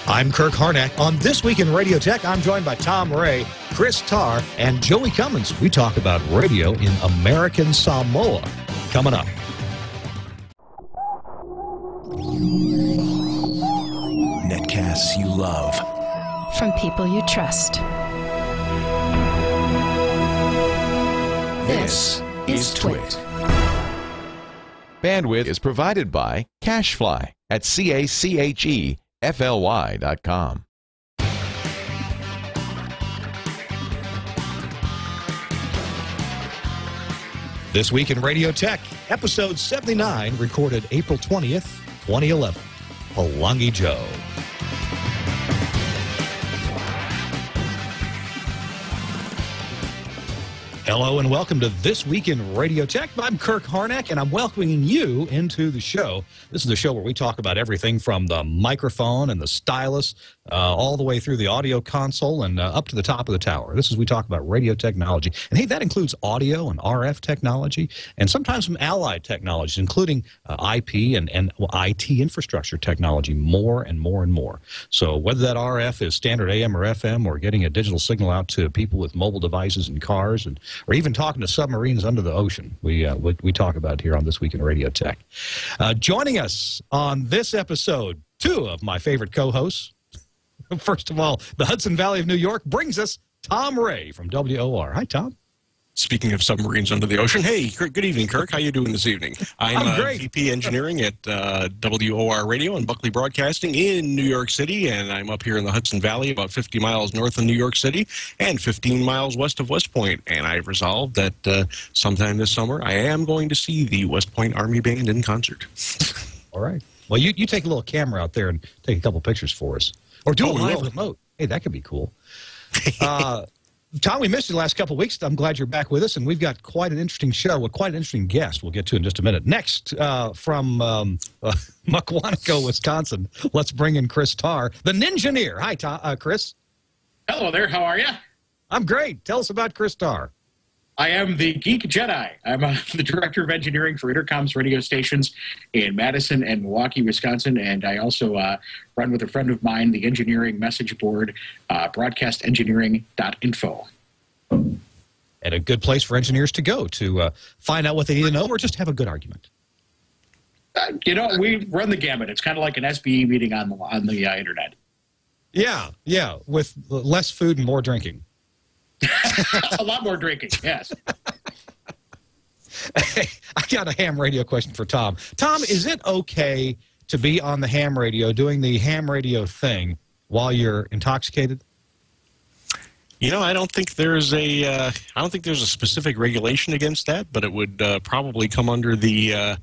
I'm Kirk Harnack. On This Week in Radio Tech, I'm joined by Tom Ray, Chris Tarr, and Joey Cummings. We talk about radio in American Samoa. Coming up. Netcasts you love. From people you trust. This is TWiRT. Bandwidth is provided by CacheFly at CACHEFLY.com. This Week in Radio Tech, episode 79, recorded April 20th, 2011. Palagi Joe. Hello and welcome to This Week in Radio Tech. I'm Kirk Harnack, and I'm welcoming you into the show. This is the show where we talk about everything from the microphone and the stylus all the way through the audio console and up to the top of the tower. This is we talk about radio technology. And, hey, that includes audio and RF technology and sometimes some allied technologies, including IP and IT infrastructure technology, more and more and more. So whether that RF is standard AM or FM or getting a digital signal out to people with mobile devices and cars or even talking to submarines under the ocean. We talk about it here on This Week in Radio Tech. Joining us on this episode, two of my favorite co-hosts. First of all, the Hudson Valley of New York brings us Tom Ray from WOR. Hi, Tom. Speaking of submarines under the ocean, hey, good evening, Kirk. How you doing this evening? I'm great. VP Engineering at WOR Radio and Buckley Broadcasting in New York City, and I'm up here in the Hudson Valley, about 50 miles north of New York City and 15 miles west of West Point. And I've resolved that sometime this summer I am going to see the West Point Army Band in concert. All right. Well, you take a little camera out there and take a couple pictures for us. Or do a live remote. Hey, that could be cool. Tom, we missed you the last couple of weeks. I'm glad you're back with us, and we've got quite an interesting show with quite an interesting guest we'll get to in just a minute. Next, from Muckwonaco, Wisconsin, let's bring in Chris Tarr, the Ninjaneer. Hi, Chris. Hello there. How are you? I'm great. Tell us about Chris Tarr. I am the Geek Jedi. I'm the Director of Engineering for Intercom's radio stations in Madison and Milwaukee, Wisconsin, and I also run with a friend of mine the engineering message board, broadcastengineering.info. And a good place for engineers to go to find out what they need to know or just have a good argument. We run the gamut. It's kind of like an SBE meeting on the internet. Yeah, with less food and more drinking. A lot more drinking, yes. Hey, I got a ham radio question for Tom. Tom, is it okay to be on the ham radio doing the ham radio thing while you're intoxicated? I don't think there's a specific regulation against that, but it would probably come under the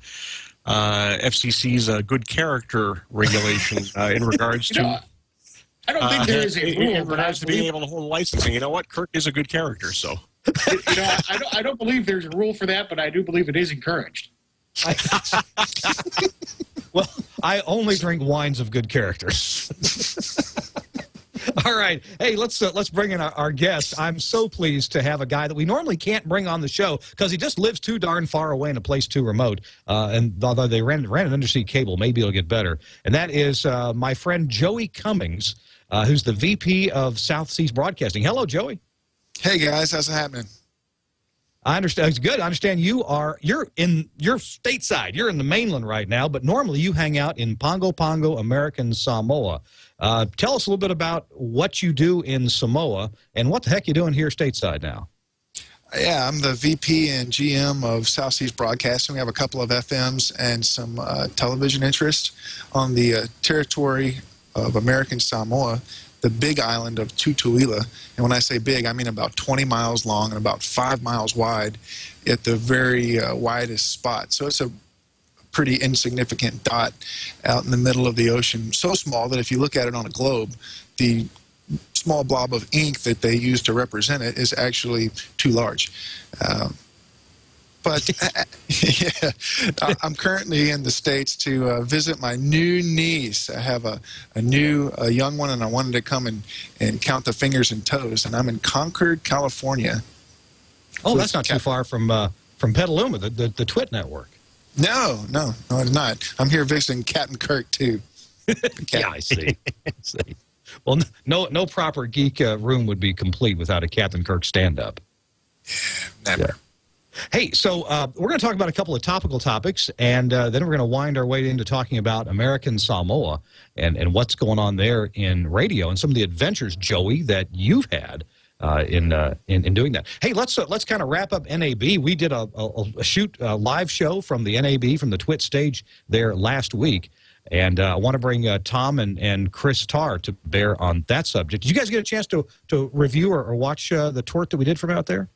FCC's good character regulation in regards to. I don't think there is a rule. In regards to being able to hold a licensing. You know what? Kirk is a good character, so. I don't believe there's a rule for that, but I do believe it is encouraged. Well, I only drink wines of good character. All right. Hey, let's bring in our guest. I'm so pleased to have a guy that we normally can't bring on the show because he just lives too darn far away in a place too remote. And although they ran an undersea cable, maybe it'll get better. And that is my friend Joey Cummings, who's the VP of South Seas Broadcasting. Hello, Joey. Hey, guys. How's it happening? I understand. It's good. I understand you're stateside. You're in the mainland right now, but normally you hang out in Pongo Pongo, American Samoa. Tell us a little bit about what you do in Samoa and what the heck you're doing here stateside now. Yeah, I'm the VP and GM of South Seas Broadcasting. We have a couple of FMs and some television interests on the territory of American Samoa, the big island of TWiRT. And when I say big, I mean about 20 miles long and about 5 miles wide at the very widest spot. So it's a pretty insignificant dot out in the middle of the ocean, so small that if you look at it on a globe, the small blob of ink that they use to represent it is actually too large. But yeah, I'm currently in the States to visit my new niece. I have a young one, and I wanted to come and count the fingers and toes. And I'm in Concord, California. Oh, that's not too far from Petaluma, the TWiRT network. No, it's not. I'm here visiting Captain Kirk, too. Yeah, I see. Well, no proper geek room would be complete without a Captain Kirk stand-up. Never. Yeah. Hey, so we're going to talk about a couple of topical topics, and then we're going to wind our way into talking about American Samoa and what's going on there in radio and some of the adventures, Joey, that you've had in doing that. Hey, let's kind of wrap up NAB. We did a live show from the NAB, from the TWiRT stage there last week, and I want to bring Tom and Chris Tarr to bear on that subject. Did you guys get a chance to review or watch the TWiRT that we did from out there?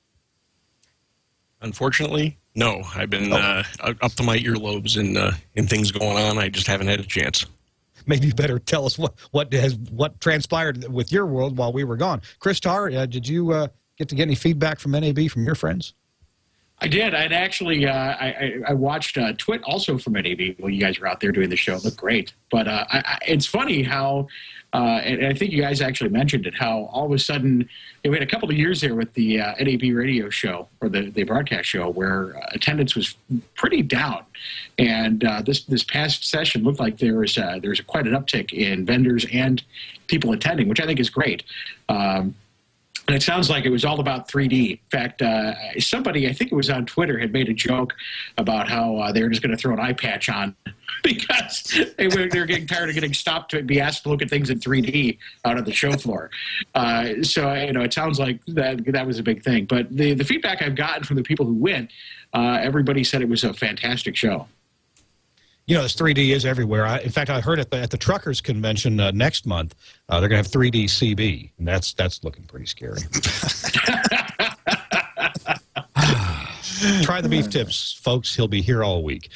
Unfortunately, no. I've been up to my earlobes in things going on. I just haven't had a chance. Maybe you better tell us what transpired with your world while we were gone. Chris Tarr, did you get any feedback from NAB from your friends? I did. I'd actually I watched TWiRT also from NAB while you guys were out there doing the show. It looked great. But it's funny how, and I think you guys actually mentioned it, how all of a sudden, we had a couple of years there with the NAB radio show, or the broadcast show, where attendance was pretty down. And this past session looked like there was quite an uptick in vendors and people attending, which I think is great. And it sounds like it was all about 3D. In fact, somebody, I think it was on Twitter, had made a joke about how they were just going to throw an eye patch on because they were getting tired of getting stopped to be asked to look at things in 3D out on the show floor. So, it sounds like that was a big thing. But the feedback I've gotten from the people who went, everybody said it was a fantastic show. This 3D is everywhere. In fact, I heard at the Truckers Convention next month, they're going to have 3D CB, and that's looking pretty scary. Try the beef tips, folks. He'll be here all week.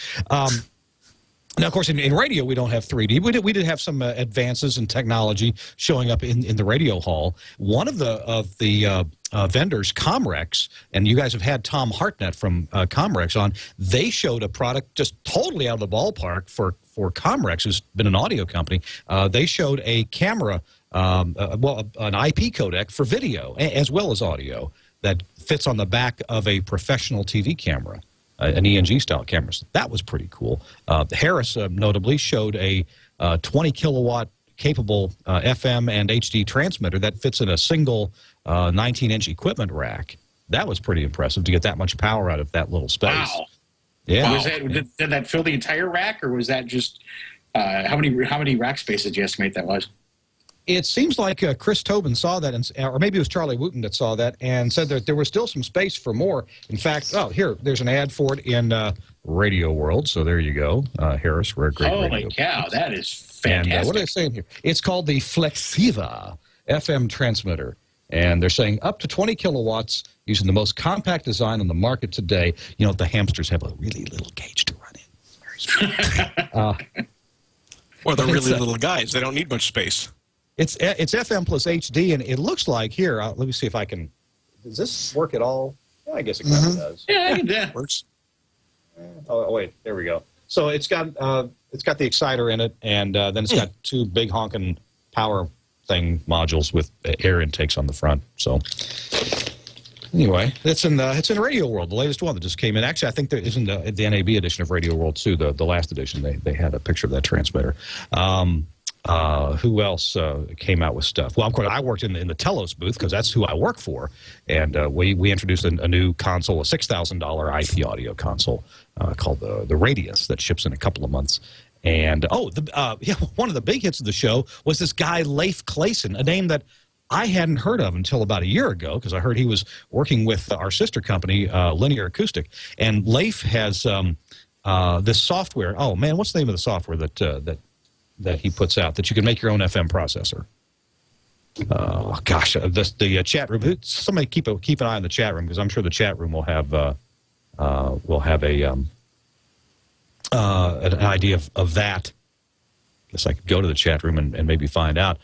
Now, of course, in radio, we don't have 3D. We did have some advances in technology showing up in the radio hall. One of the vendors, Comrex, and you guys have had Tom Hartnett from Comrex on, they showed a product just totally out of the ballpark for Comrex, who's been an audio company. They showed a camera, an IP codec for video as well as audio that fits on the back of a professional TV camera. An ENG-style camera. That was pretty cool. Harris, notably, showed a 20-kilowatt capable FM and HD transmitter that fits in a single 19-inch equipment rack. That was pretty impressive to get that much power out of that little space. Wow. Yeah. Was did that fill the entire rack, or was that just how many rack spaces did you estimate that was? It seems like Chris Tobin saw that, or maybe it was Charlie Wooten that saw that, and said that there was still some space for more. In fact, there's an ad for it in Radio World, so there you go. Harris, we're a great radio. Holy cow, that is fantastic. And what are they saying here? It's called the Flexiva FM transmitter, and they're saying up to 20 kilowatts using the most compact design on the market today. The hamsters have a really little cage to run in. Very small. Or they're really little guys. They don't need much space. It's FM plus HD, and it looks like here. Let me see if I can. Does this work at all? Well, I guess it kind of does. Yeah, it works. Oh wait, there we go. So it's got the exciter in it, and then it's got two big honking power modules with air intakes on the front. So anyway, it's in Radio World, the latest one that just came in. Actually, I think there isn't the NAB edition of Radio World too. The last edition, they had a picture of that transmitter. Who else came out with stuff? Well, of course, I worked in the Telos booth because that's who I work for, and we introduced a new console, a $6,000 IP audio console called the Radius that ships in a couple of months. And one of the big hits of the show was this guy Leif Clayson, a name that I hadn't heard of until about a year ago because I heard he was working with our sister company, Linear Acoustic, and Leif has this software. Oh man, what's the name of the software that he puts out that you can make your own FM processor? Oh gosh, the chat room. Somebody keep an eye on the chat room because I'm sure the chat room will have an idea of that. I guess I could go to the chat room and maybe find out.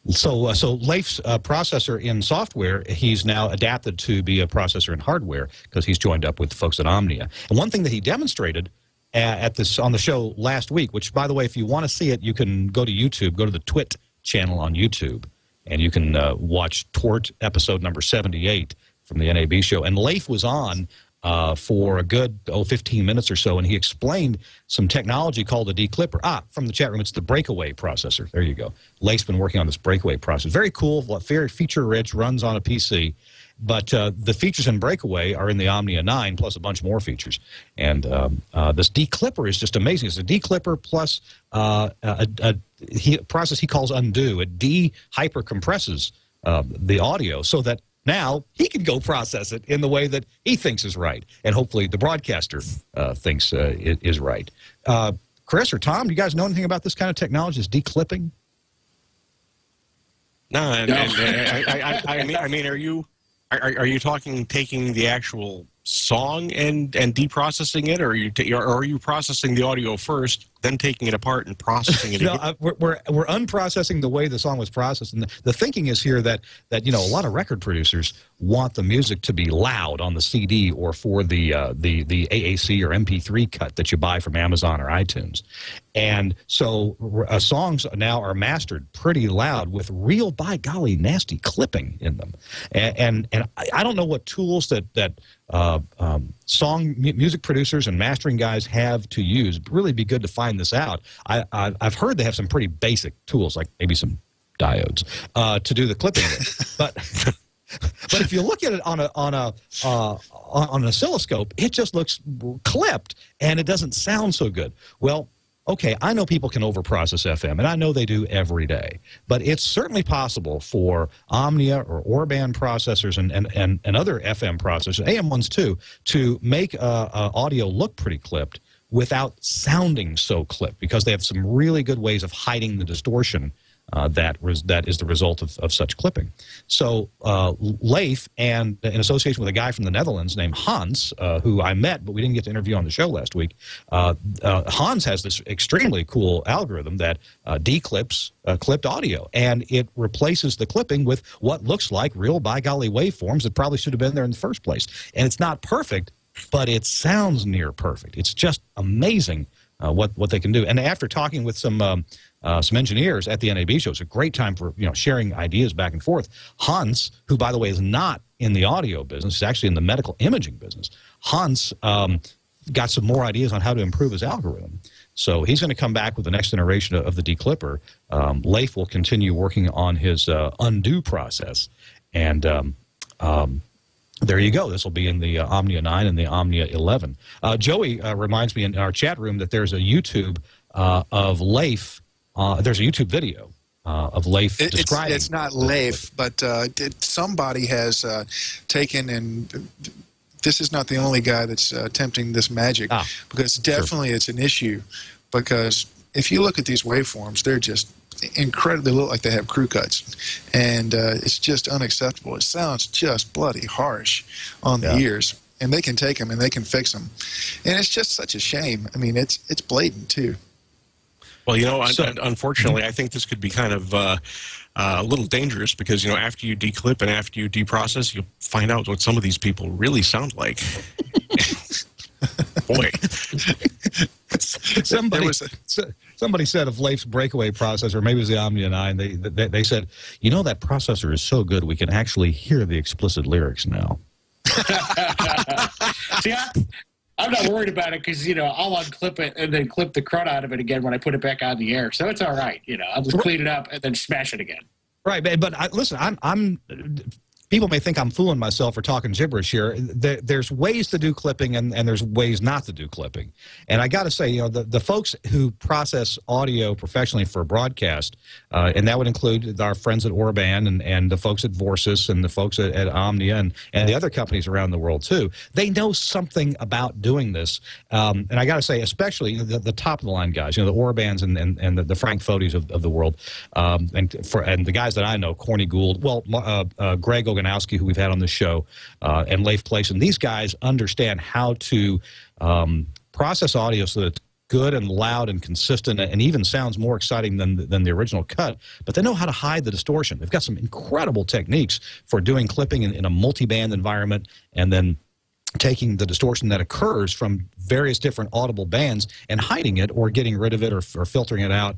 So Leif's processor in software, he's now adapted to be a processor in hardware because he's joined up with the folks at Omnia. And one thing that he demonstrated on the show last week, which, by the way, if you want to see it, you can go to YouTube, go to the TWiRT channel on YouTube, and you can watch TWiRT episode number 78 from the NAB show. And Leif was on for a good 15 minutes or so, and he explained some technology called the declipper. From the chat room, it's the breakaway processor. There you go. Leif's been working on this breakaway processor. Very cool, very feature-rich, runs on a PC. But the features in breakaway are in the Omnia 9, plus a bunch more features. And this declipper is just amazing. It's a declipper plus a process he calls undo. It de-hyper-compresses the audio so that now he can go process it in the way that he thinks is right, and hopefully the broadcaster thinks is right. Chris or Tom, do you guys know anything about this kind of technology, this declipping? No, I mean, are you talking taking the actual song and deprocessing it, or are you processing the audio first, then taking it apart and processing it? No, we're unprocessing the way the song was processed, and the thinking is here that a lot of record producers want the music to be loud on the CD or for the AAC or MP3 cut that you buy from Amazon or iTunes, and so songs now are mastered pretty loud with real, by golly, nasty clipping in them, and I don't know what tools that music producers and mastering guys have to use. It'd really be good to find this out. I've heard they have some pretty basic tools, like maybe some diodes, to do the clipping with. But if you look at it on an oscilloscope, it just looks clipped, and it doesn't sound so good. Well, okay, I know people can overprocess FM, and I know they do every day. But it's certainly possible for Omnia or Orban processors and other FM processors, AM ones too, to make audio look pretty clipped without sounding so clipped, because they have some really good ways of hiding the distortion that is the result of such clipping. So Leif, and in association with a guy from the Netherlands named Hans, who I met but we didn't get to interview on the show last week, Hans has this extremely cool algorithm that declips clipped audio, and it replaces the clipping with what looks like real, by golly, waveforms that probably should have been there in the first place. And it's not perfect, but it sounds near perfect. It's just amazing what they can do. And after talking with some engineers at the NAB show, it's a great time for sharing ideas back and forth. Hans, who by the way is not in the audio business, is actually in the medical imaging business. Hans got some more ideas on how to improve his algorithm. So he's going to come back with the next iteration of the declipper. Leif will continue working on his undo process, and there you go. This will be in the Omnia 9 and the Omnia 11. Joey reminds me in our chat room that there's a YouTube of Leif. There's a YouTube video of Leif describing. It's not Leif, but somebody has taken, and this is not the only guy that's attempting this magic, because definitely it's an issue. Because if you look at these waveforms, they're just incredibly, look like they have crew cuts, and it's just unacceptable. It sounds just bloody harsh on the ears, and they can take them and they can fix them, and it's just such a shame. I mean, it's blatant too. Well, unfortunately, I think this could be kind of a little dangerous, because after you declip and after you deprocess, you'll find out what some of these people really sound like. Boy. Somebody said of Leif's breakaway processor, maybe it was the Omnia 9, they said, that processor is so good we can actually hear the explicit lyrics now. See, I'm not worried about it, because I'll unclip it and then clip the crud out of it again when I put it back on the air, so it's all right. I'll just clean it up and then smash it again. Right, but listen, I'm people may think I'm fooling myself or talking gibberish here. There's ways to do clipping, and there's ways not to do clipping. And I got to say, the folks who process audio professionally for broadcast, and that would include our friends at Orban and the folks at Vorsys and the folks at Omnia and the other companies around the world too, they know something about doing this. And I got to say, especially the top of the line guys, the Orbans and the Frank Fodes of the world, and the guys that I know, Corny Gould, Greg Oganowski, who we've had on the show, and Leif Playson. These guys understand how to process audio so that it's good and loud and consistent, and even sounds more exciting than the original cut, but they know how to hide the distortion. They've got some incredible techniques for doing clipping in a multi-band environment, and then taking the distortion that occurs from various different audible bands and hiding it or getting rid of it or filtering it out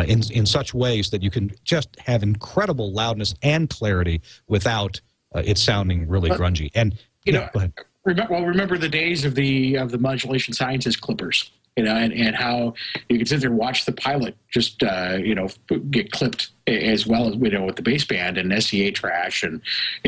in such ways that you can just have incredible loudness and clarity without it sounding really grungy. And go ahead. Remember the days of the modulation sciences clippers, and how you could sit there and watch the pilot just get clipped, as well as with the baseband and SCA trash, and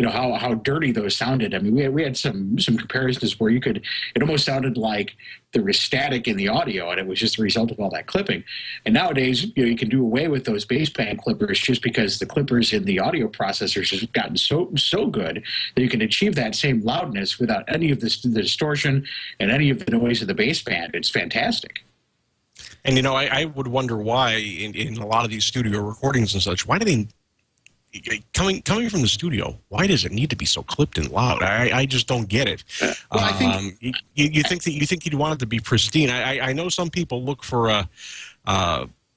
how dirty those sounded. I mean, we had some comparisons where it almost sounded like there was static in the audio, and it was just a result of all that clipping. And nowadays, you can do away with those baseband clippers just because the clippers in the audio processors have gotten so good that you can achieve that same loudness without any of the distortion and any of the noise of the baseband. It's fantastic. And I would wonder why in a lot of these studio recordings and such, why do they coming from the studio? Why does it need to be so clipped and loud? I just don't get it. Well, I think you think you'd want it to be pristine. I know some people look for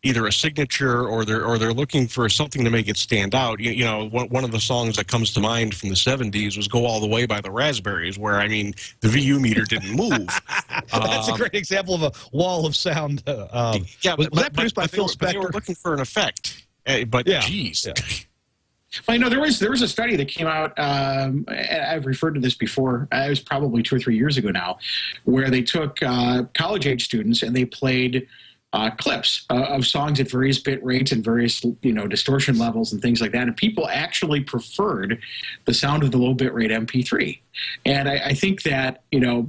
either a signature or they're looking for something to make it stand out. One of the songs that comes to mind from the 70s was "Go All the Way" by the Raspberries, where the VU meter didn't move. That's a great example of a wall of sound. Yeah, was that produced by Phil Spector? They were looking for an effect, but yeah. geez. Yeah. Well, there was a study that came out. I've referred to this before. It was probably 2 or 3 years ago now, where they took college-age students and they played clips of songs at various bit rates and various distortion levels and things like that, and people actually preferred the sound of the low bit rate MP3. And I think that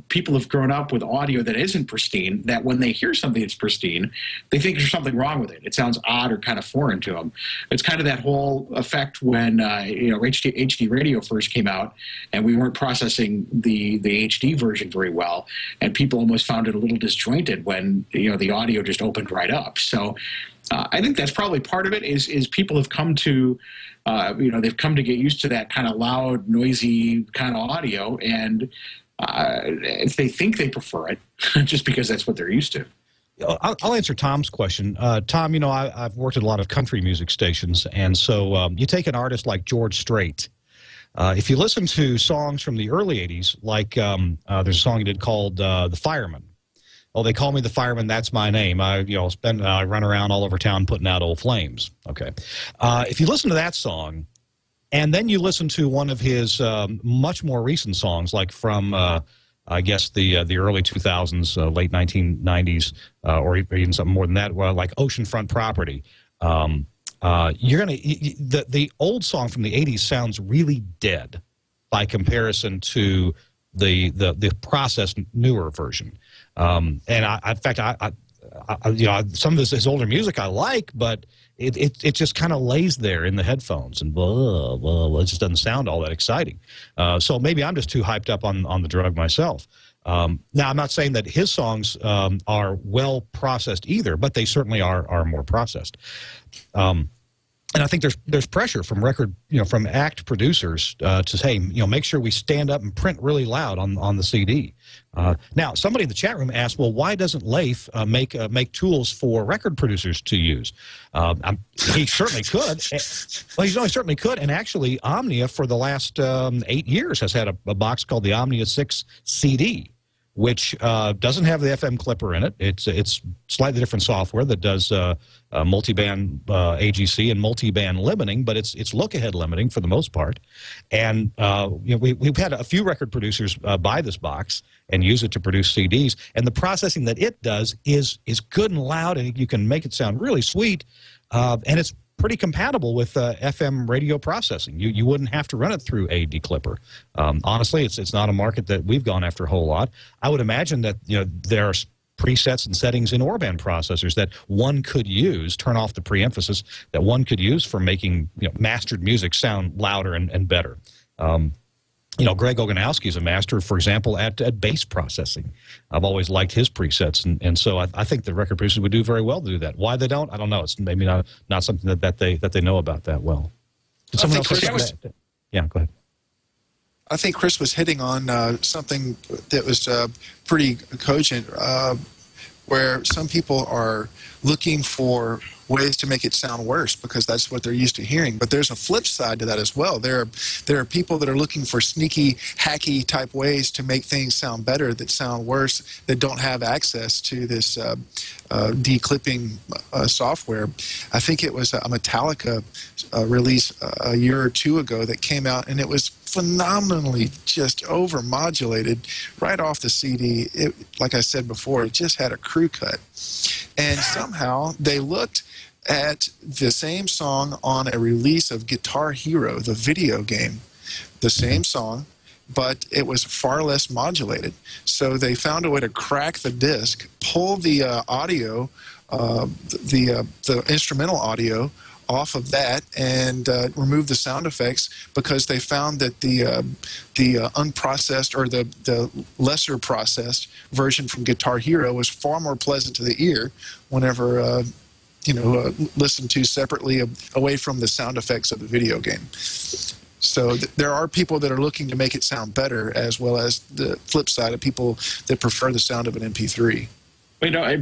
people have grown up with audio that isn't pristine, that when they hear something that's pristine, they think there's something wrong with it. It sounds odd or kind of foreign to them. It's kind of that whole effect when HD radio first came out, and we weren't processing the HD version very well, and people almost found it a little disjointed when the audio just opened right up. So I think that's probably part of it. Is people have come to they've come to get used to that kind of loud, noisy kind of audio, and they think they prefer it just because that's what they're used to. I'll answer Tom's question. Tom, I've worked at a lot of country music stations, and so you take an artist like George Strait. If you listen to songs from the early 80s, like there's a song he did called The Fireman. Oh, they call me the fireman, that's my name. I run around all over town putting out old flames. Okay. If you listen to that song, and then you listen to one of his much more recent songs, like from, I guess, the early 2000s, late 1990s, or even something more than that, like Oceanfront Property, you're going to, the old song from the 80s sounds really dead by comparison to the processed newer version. And in fact, some of his older music I like, but it just kind of lays there in the headphones and blah, blah, blah. It just doesn't sound all that exciting. So maybe I'm just too hyped up on the drug myself. Now, I'm not saying that his songs are well processed either, but they certainly are more processed. And I think there's pressure from from act producers to say, make sure we stand up and print really loud on the CD. Now, somebody in the chat room asked, well, why doesn't Leif make tools for record producers to use? He certainly could. Well, he certainly could. And actually, Omnia for the last 8 years has had a box called the Omnia 6 CD, which doesn't have the FM clipper in it. It's slightly different software that does multiband AGC and multiband limiting, but it's look-ahead limiting for the most part. And we've had a few record producers buy this box and use it to produce CDs. And the processing that it does is good and loud, and you can make it sound really sweet. And it's pretty compatible with FM radio processing. You wouldn't have to run it through a declipper. Honestly, it's not a market that we've gone after a whole lot. I would imagine that there are presets and settings in Orban processors that one could use, turn off the preemphasis, that one could use for making mastered music sound louder and better. Greg Oganowski is a master, for example, at bass processing. I've always liked his presets, and so I think the record producers would do very well to do that. Why they don't, I don't know. It's maybe not something that they know about that well. Did someone else say that? Yeah, go ahead. I think Chris was hitting on something that was pretty cogent, where some people are looking for ways to make it sound worse because that's what they're used to hearing. But there's a flip side to that as well. There are people that are looking for sneaky, hacky type ways to make things sound better that sound worse, that don't have access to this declipping software. I think it was a Metallica release a year or two ago that came out, and it was phenomenally just over-modulated right off the CD. It, like I said before, it just had a crew cut. And somehow they looked at the same song on a release of Guitar Hero, the video game, the same song, but it was far less modulated. So they found a way to crack the disc, pull the audio, the instrumental audio off of that, and remove the sound effects because they found that the unprocessed or the lesser processed version from Guitar Hero was far more pleasant to the ear whenever listened to separately away from the sound effects of the video game. So there are people that are looking to make it sound better, as well as the flip side of people that prefer the sound of an MP3.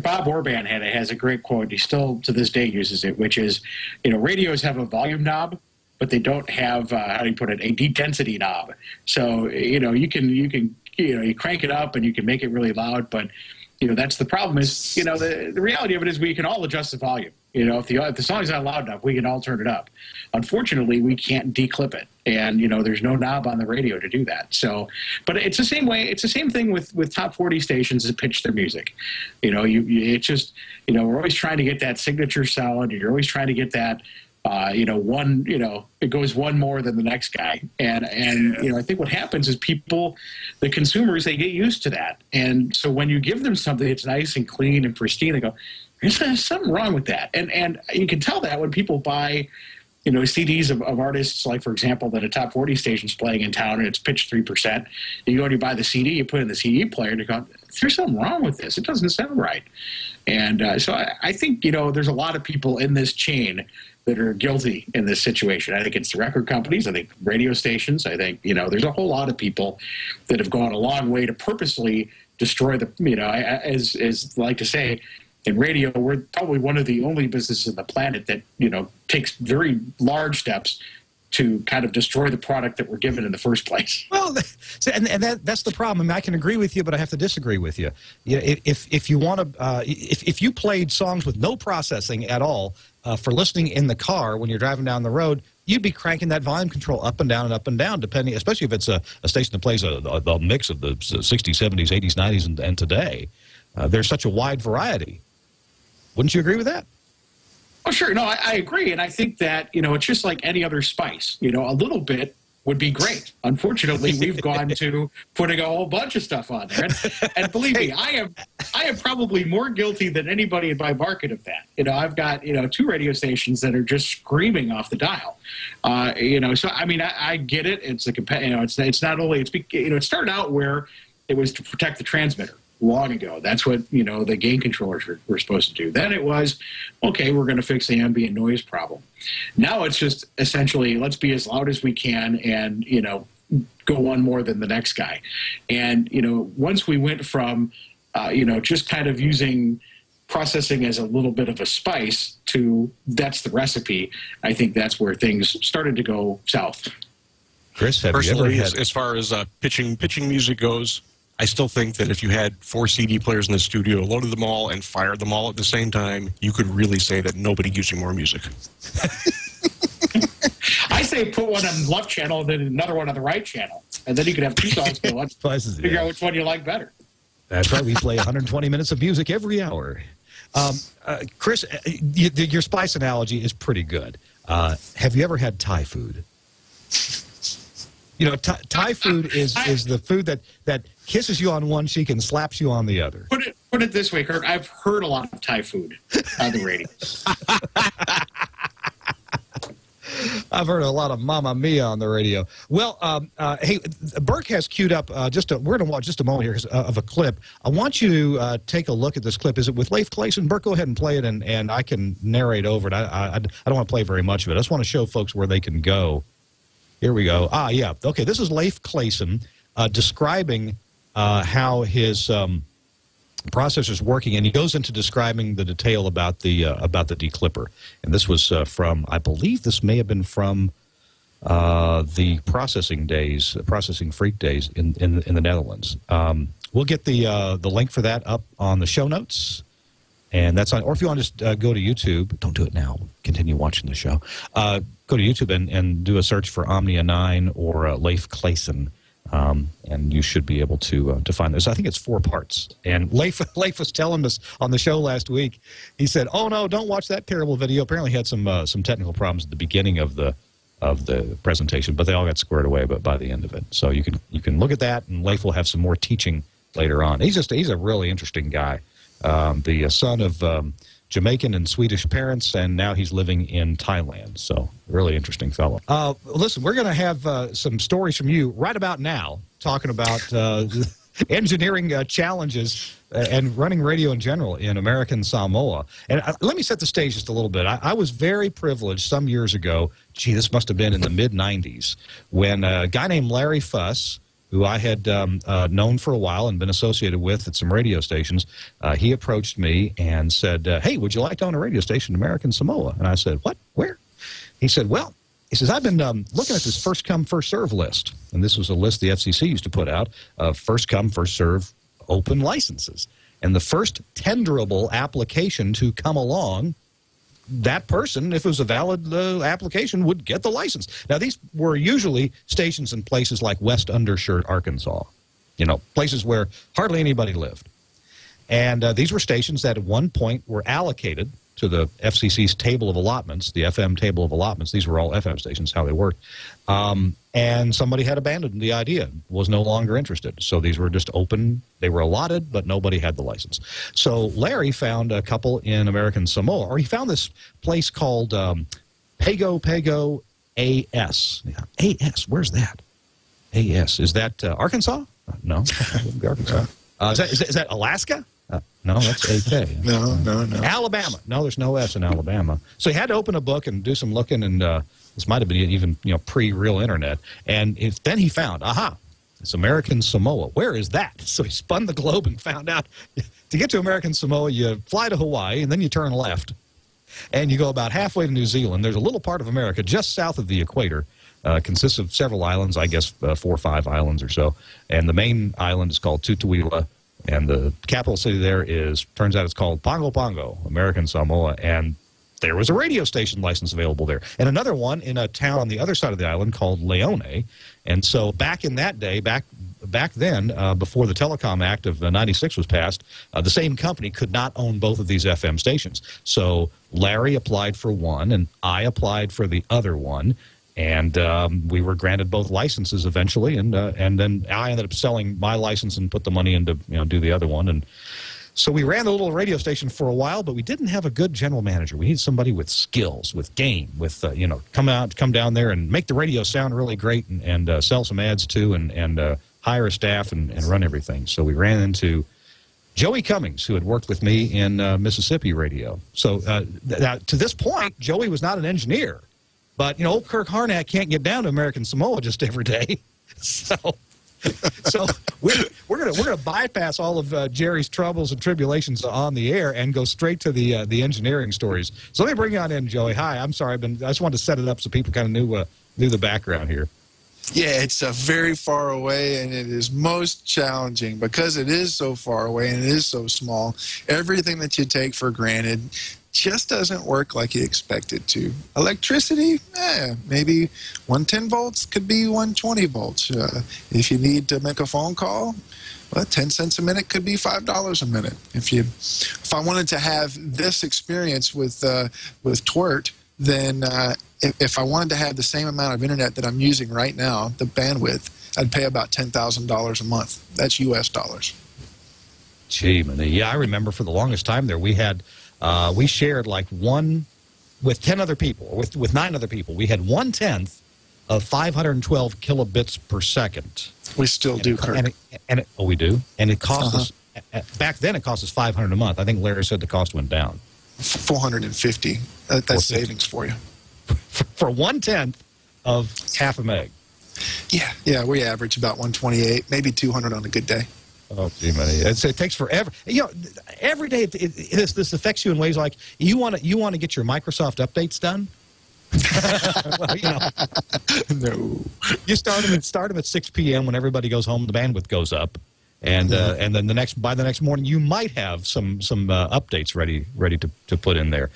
Bob Orban has a great quote. He still, to this day, uses it, which is, radios have a volume knob, but they don't have, how do you put it, a de-density knob. So, you crank it up and you can make it really loud, but, that's the problem is, the reality of it is we can all adjust the volume. If the song's not loud enough, we can all turn it up. Unfortunately, we can't declip it. And, there's no knob on the radio to do that. So, but it's the same way. It's the same thing with top 40 stations that pitch their music. It's just, we're always trying to get that signature sound. You're always trying to get that, it goes one more than the next guy. And I think what happens is the consumers, they get used to that. And so when you give them something that's nice and clean and pristine, they go, there's something wrong with that. And you can tell that when people buy, CDs of artists, like, for example, that a top 40 station's playing in town and it's pitched 3%. You go and you buy the CD, you put it in the CD player, and you go, there's something wrong with this. It doesn't sound right. And so I think, there's a lot of people in this chain that are guilty in this situation. I think it's the record companies. I think radio stations. I think, there's a whole lot of people that have gone a long way to purposely destroy the, as I like to say, in radio, we're probably one of the only businesses on the planet that, takes very large steps to kind of destroy the product that we're given in the first place. Well, that's the problem. I mean, I can agree with you, but I have to disagree with you. If you want to, if you played songs with no processing at all for listening in the car when you're driving down the road, you'd be cranking that volume control up and down, depending, especially if it's a station that plays a mix of the 60s, 70s, 80s, 90s, and today. There's such a wide variety. Wouldn't you agree with that? Oh, sure. No, I agree. And I think that, it's just like any other spice. A little bit would be great. Unfortunately, we've gone to putting a whole bunch of stuff on there. And believe me, I am probably more guilty than anybody in my market of that. I've got, 2 radio stations that are just screaming off the dial. So, I mean, I get it. It's it's not only, it started out where it was to protect the transmitter. Long ago. That's what, the gain controllers were supposed to do. Then it was, okay, we're going to fix the ambient noise problem. Now it's just essentially, let's be as loud as we can and, go one more than the next guy. And, once we went from, just kind of using processing as a little bit of a spice to that's the recipe, I think that's where things started to go south. Chris, have you ever had... as far as pitching music goes, I still think that if you had 4 CD players in the studio, loaded them all, and fired them all at the same time, you could really say that nobody using more music. I say put one on the left channel and then another one on the right channel. And then you could have 2 songs go on. Figure out which one you like better. That's right. We play 120 minutes of music every hour. Chris, your spice analogy is pretty good. Have you ever had Thai food? Thai food is the food that kisses you on one cheek and slaps you on the other. Put it this way, Kirk. I've heard a lot of Thai food on the radio. I've heard a lot of Mamma Mia on the radio. Well, hey, Burke has queued up we're going to watch just a moment here of a clip. I want you to take a look at this clip. Is it with Leif Clayson? Burke, go ahead and play it, and I can narrate over it. I don't want to play very much of it. I just want to show folks where they can go. Here we go. Yeah. Okay, this is Leif Clayson describing how his processor's working, and he goes into describing the detail about the declipper. And this was from, I believe this may have been from the processing freak days in the Netherlands. We'll get the link for that up on the show notes, and that's on. Or if you want to just go to YouTube, don't do it now. Continue watching the show. Go to YouTube and do a search for Omnia 9 or Leif Clayson. And you should be able to find this. I think it's 4 parts. And Leif was telling us on the show last week. He said, "Oh no, don't watch that terrible video." Apparently, he had some technical problems at the beginning of the presentation, but they all got squared away. But by the end of it, so you can look at that, and Leif will have some more teaching later on. He's a really interesting guy. The son of Jamaican and Swedish parents, and now he's living in Thailand. So, really interesting fellow. Listen, we're going to have some stories from you right about now, talking about engineering challenges and running radio in general in American Samoa. And let me set the stage just a little bit. I was very privileged some years ago. Gee, this must have been in the mid-'90s, when a guy named Larry Fuss, who I had known for a while and been associated with at some radio stations, he approached me and said, "Hey, would you like to own a radio station in American Samoa?" And I said, "What? Where?" He said, "Well," he says, "I've been looking at this first come, first serve list." And this was a list the FCC used to put out of first come, first serve open licenses. And the first tenderable application to come along, that person, if it was a valid application, would get the license. Now, these were usually stations in places like West Undershirt, Arkansas, places where hardly anybody lived. And these were stations that at one point were allocated to the FCC's table of allotments, the FM table of allotments. These were all FM stations, how they worked. And somebody had abandoned the idea, was no longer interested. So these were just open. They were allotted, but nobody had the license. So Larry found a couple in American Samoa, or he found this place called Pago Pago AS. AS, where's that? AS, is that Arkansas? No, Arkansas. Is that Alaska? No, that's AK. No. Alabama. No, there's no S in Alabama. So he had to open a book and do some looking, and this might have been even pre-real internet. And then he found, it's American Samoa. Where is that? So he spun the globe and found out to get to American Samoa, you fly to Hawaii, and then you turn left. And you go about halfway to New Zealand. There's a little part of America just south of the equator. Consists of several islands, I guess 4 or 5 islands or so. And the main island is called TWiRT. And the capital city there turns out it's called Pongo Pongo, American Samoa. And there was a radio station license available there. And another one in a town on the other side of the island called Leone. And so back in that day, back then, before the Telecom Act of '96 was passed, the same company could not own both of these FM stations. So Larry applied for one, and I applied for the other one. And we were granted both licenses eventually, and then I ended up selling my license and put the money in to do the other one. And so we ran the little radio station for a while, but we didn't have a good general manager. We needed somebody with skills, with game, with come down there and make the radio sound really great, and sell some ads too, and hire a staff and run everything. So we ran into Joey Cummings, who had worked with me in Mississippi radio. So to this point, Joey was not an engineer. But, old Kirk Harnack can't get down to American Samoa just every day. So we're gonna bypass all of Jerry's troubles and tribulations on the air and go straight to the engineering stories. So let me bring you on in, Joey. Hi, I'm sorry. I just wanted to set it up so people kind of knew the background here. Yeah, it's very far away, and it is most challenging because it is so far away and it is so small. Everything that you take for granted just doesn't work like you expect it to. Electricity, maybe 110 volts could be 120 volts. If you need to make a phone call, 10 cents a minute could be $5 a minute. If I wanted to have this experience with TWiRT, then if I wanted to have the same amount of internet that I'm using right now, the bandwidth, I'd pay about $10,000 a month. That's US dollars. Gee, man. Yeah, I remember for the longest time there we had we shared like one with 10 other people, or with 9 other people. We had 1/10 of 512 kilobits per second. We still do, Kirk. Oh, we do? And it cost us, back then it cost us $500 a month. I think Larry said the cost went down. 450. That's savings for you. For 1/10 of half a meg. Yeah, we average about 128, maybe 200 on a good day. Oh, gee, man. It takes forever. You know, every day this affects you in ways like you want to get your Microsoft updates done. Well, you know, No. you start them at 6 p.m. when everybody goes home. The bandwidth goes up, and then by the next morning you might have some updates ready to put in there.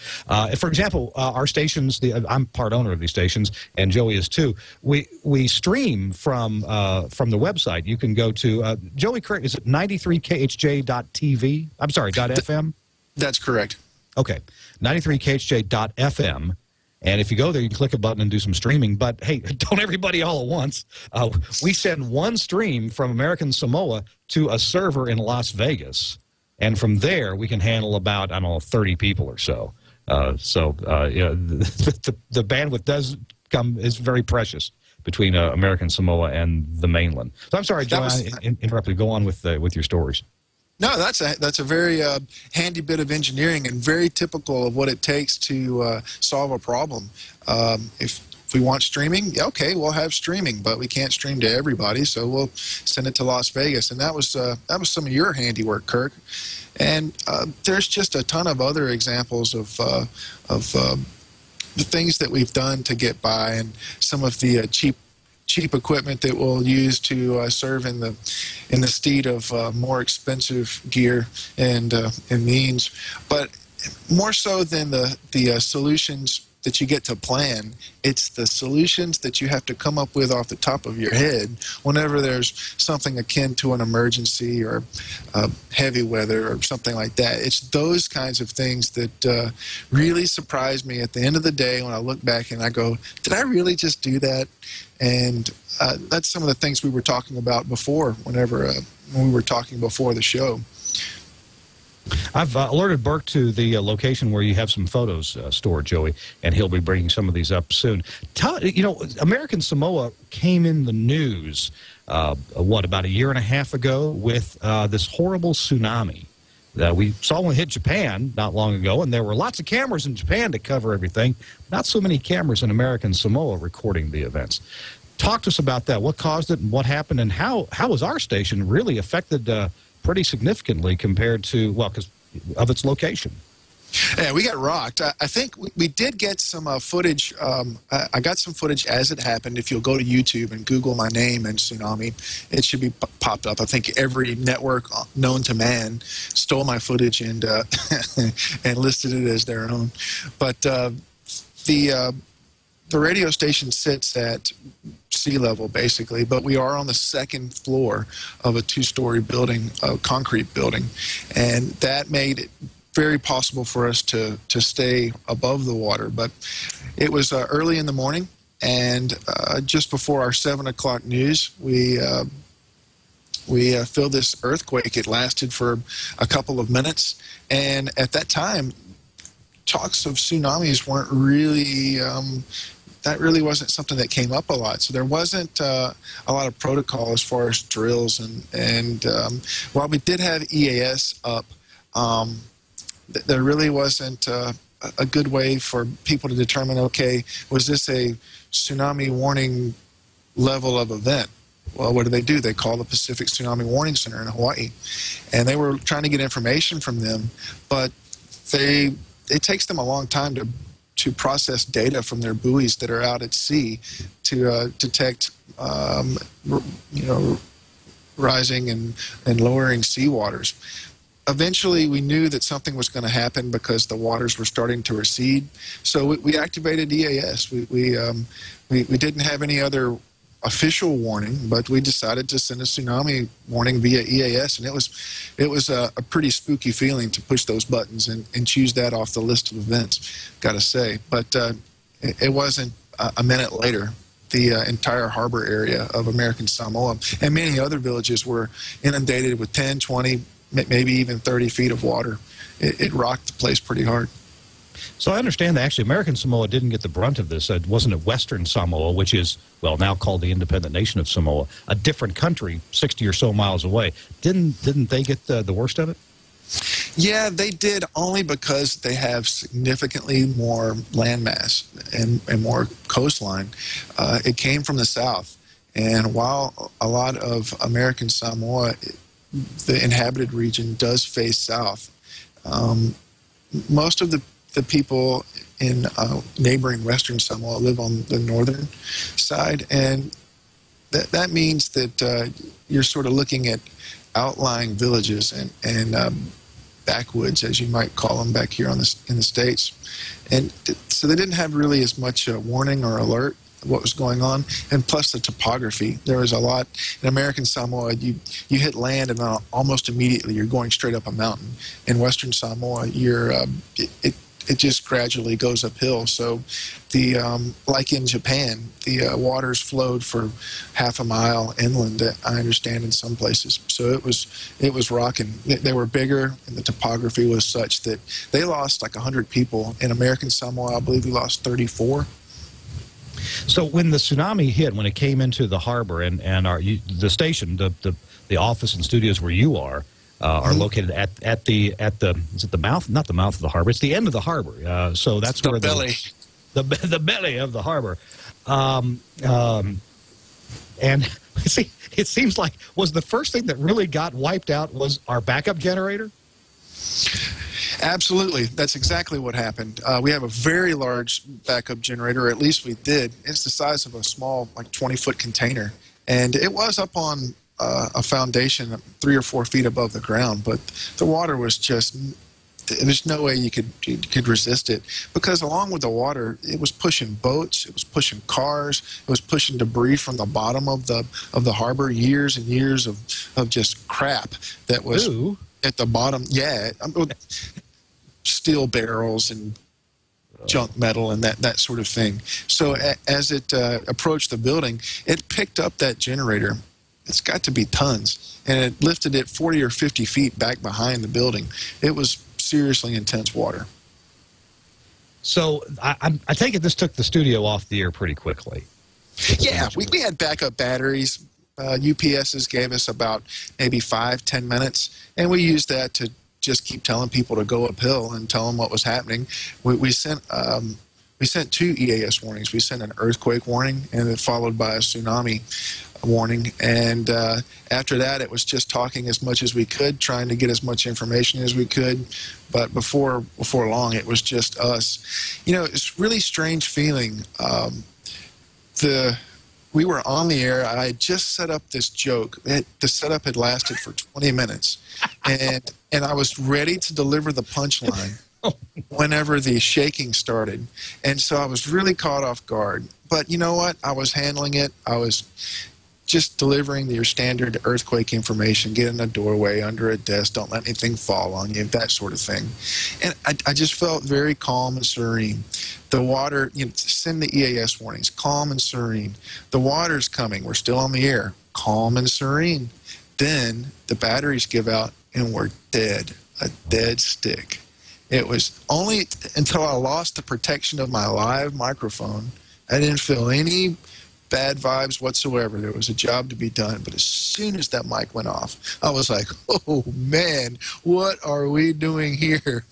For example, our stations. I'm part owner of these stations, and Joey is too. We stream from the website. You can go to Joey. Correct? Is it 93khj.tv? I'm sorry, .fm. That's correct. Okay, 93khj.fm. And if you go there, you can click a button and do some streaming. But, hey, don't everybody all at once. We send one stream from American Samoa to a server in Las Vegas. And from there, we can handle about, I don't know, 30 people or so. You know, the bandwidth is very precious between American Samoa and the mainland. So I'm sorry, Joe, I interrupted. Go on with your stories. No, that's a very handy bit of engineering and very typical of what it takes to solve a problem. If we want streaming, okay, we'll have streaming, but we can't stream to everybody, so we'll send it to Las Vegas. And that was some of your handiwork, Kirk. And there's just a ton of other examples of the things that we've done to get by, and some of the cheap equipment that we'll use to serve in the stead of more expensive gear and means. But more so than the solutions that you get to plan, it's the solutions that you have to come up with off the top of your head whenever there's something akin to an emergency or heavy weather or something like that. It's those kinds of things that really surprise me at the end of the day when I look back and I go, did I really just do that? And that's some of the things we were talking about before, when we were talking before the show. I've alerted Burke to the location where you have some photos stored, Joey, and he'll be bringing some of these up soon. You know, American Samoa came in the news, about a year and a half ago with this horrible tsunami that we saw when it hit Japan not long ago, and there were lots of cameras in Japan to cover everything, not so many cameras in American Samoa recording the events. Talk to us about that. What caused it and what happened, and how was our station really affected pretty significantly compared to, well, because of its location? Yeah, we got rocked. I think we did get some footage. I got some footage as it happened. If you'll go to YouTube and Google my name and Tsunami, it should be popped up. I think every network known to man stole my footage and and listed it as their own. But the radio station sits at sea level, basically, but we are on the second floor of a two-story building, a concrete building, and that made it very possible for us to stay above the water. But it was early in the morning, and just before our 7 o'clock news, we felt this earthquake. It lasted for a couple of minutes, and at that time, talks of tsunamis weren't really that really wasn't something that came up a lot. So there wasn't a lot of protocol as far as drills, and while we did have EAS up, there really wasn't a good way for people to determine, okay, was this a tsunami warning level of event? Well, what do? They call the Pacific Tsunami Warning Center in Hawaii, and they were trying to get information from them, but it takes them a long time to process data from their buoys that are out at sea to detect, rising and lowering seawaters. Eventually, we knew that something was going to happen because the waters were starting to recede. So we activated EAS. We didn't have any other official warning, but we decided to send a tsunami warning via EAS, and it was a pretty spooky feeling to push those buttons and choose that off the list of events, gotta say. But it wasn't a minute later. The entire harbor area of American Samoa and many other villages were inundated with 10, 20, maybe even 30 feet of water. It rocked the place pretty hard. So I understand that actually American Samoa didn't get the brunt of this. It wasn't it Western Samoa, which is, well, now called the independent nation of Samoa, a different country 60 or so miles away. Didn't they get the worst of it? Yeah, they did, only because they have significantly more landmass and more coastline. It came from the south. And while a lot of American Samoa the inhabited region does face south. Most of the people in neighboring Western Samoa live on the northern side, and that means that you're sort of looking at outlying villages and backwoods, as you might call them back here in the States. And so they didn't have really as much warning or alert of what was going on, and plus the topography. There was a lot. In American Samoa, you hit land and almost immediately you're going straight up a mountain. In Western Samoa, it just gradually goes uphill. So like in Japan, the waters flowed for half a mile inland, I understand, in some places. So it was rocking. They were bigger, and the topography was such that they lost like 100 people. In American Samoa, I believe we lost 34. So when the tsunami hit, when it came into the harbor, and the station, the office and studios where you are located at the is it the mouth? Not the mouth of the harbor. It's the end of the harbor. So that's the where belly. The belly of the harbor. And see, it seems like was the first thing that really got wiped out was our backup generator. Absolutely. That's exactly what happened. We have a very large backup generator, or at least we did. It's the size of a small, like 20-foot container. And it was up on a foundation 3 or 4 feet above the ground, but the water was just, there's no way you could resist it, because along with the water, it was pushing boats, it was pushing cars, it was pushing debris from the bottom of the harbor, years and years of just crap that was at the bottom. Yeah, steel barrels and junk metal and that sort of thing. So as it approached the building, it picked up that generator. It's got to be tons, and it lifted it 40 or 50 feet back behind the building. It was seriously intense water. So I take it this took the studio off the air pretty quickly. Yeah, we had backup batteries. UPSs gave us about maybe 5-10 minutes, and we used that to just keep telling people to go uphill and tell them what was happening. We sent 2 EAS warnings. We sent an earthquake warning, and then followed by a tsunami warning. And after that, it was just talking as much as we could, trying to get as much information as we could. But before long, it was just us. You know, it's really strange feeling. We were on the air. I had just set up this joke. The setup had lasted for 20 minutes, and I was ready to deliver the punchline whenever the shaking started. And so I was really caught off guard. But you know what? I was handling it. I was just delivering your standard earthquake information, get in a doorway, under a desk, don't let anything fall on you, that sort of thing. And I just felt very calm and serene. The water, send the EAS warnings, calm and serene. The water's coming, we're still on the air, calm and serene. Then the batteries give out and we're dead, a dead stick. It was only until I lost the protection of my live microphone, I didn't feel any bad vibes whatsoever. There was a job to be done, but as soon as that mic went off, I was like, oh man, what are we doing here?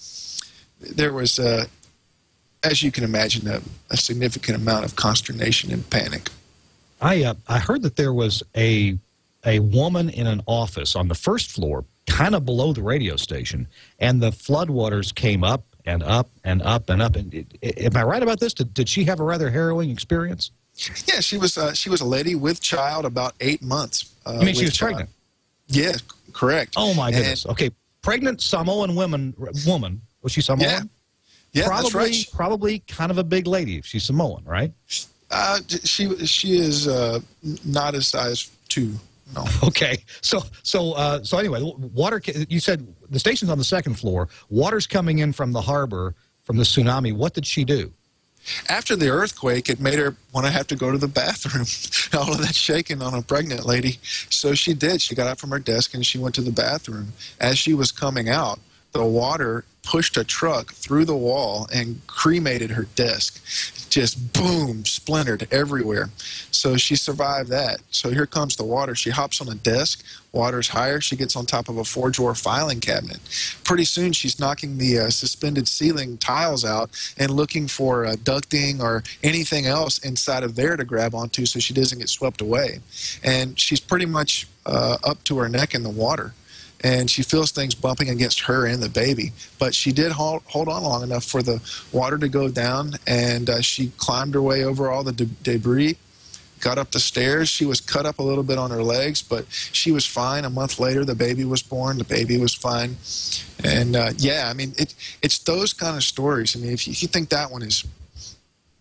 There was, as you can imagine, a significant amount of consternation and panic. I heard that there was a woman in an office on the first floor, kind of below the radio station, and the floodwaters came up and up and up and up. And am I right about this? Did she have a rather harrowing experience? Yeah, she was a lady with child, about 8 months. You mean she was pregnant? Yeah, correct. Oh my goodness. Okay, pregnant Samoan woman. Was she Samoan? Yeah, probably, that's right. Probably kind of a big lady if she's Samoan, right? She is not a size 2. No. Okay. So anyway, water. You said the station's on the second floor. Water's coming in from the harbor from the tsunami. What did she do? After the earthquake, it made her want to have to go to the bathroom. All of that shaking on a pregnant lady. So she did. She got up from her desk and she went to the bathroom. As she was coming out, the water pushed a truck through the wall and cremated her desk. Just boom, splintered everywhere. So she survived that. So here comes the water. She hops on a desk. Water's higher. She gets on top of a 4-drawer filing cabinet. Pretty soon she's knocking the suspended ceiling tiles out and looking for ducting or anything else inside of there to grab onto so she doesn't get swept away. And she's pretty much up to her neck in the water. and she feels things bumping against her and the baby. But she did hold on long enough for the water to go down, and she climbed her way over all the debris, got up the stairs. She was cut up a little bit on her legs, but she was fine. A month later, the baby was born. The baby was fine. And, yeah, I mean, it's those kind of stories. I mean, if you think that one is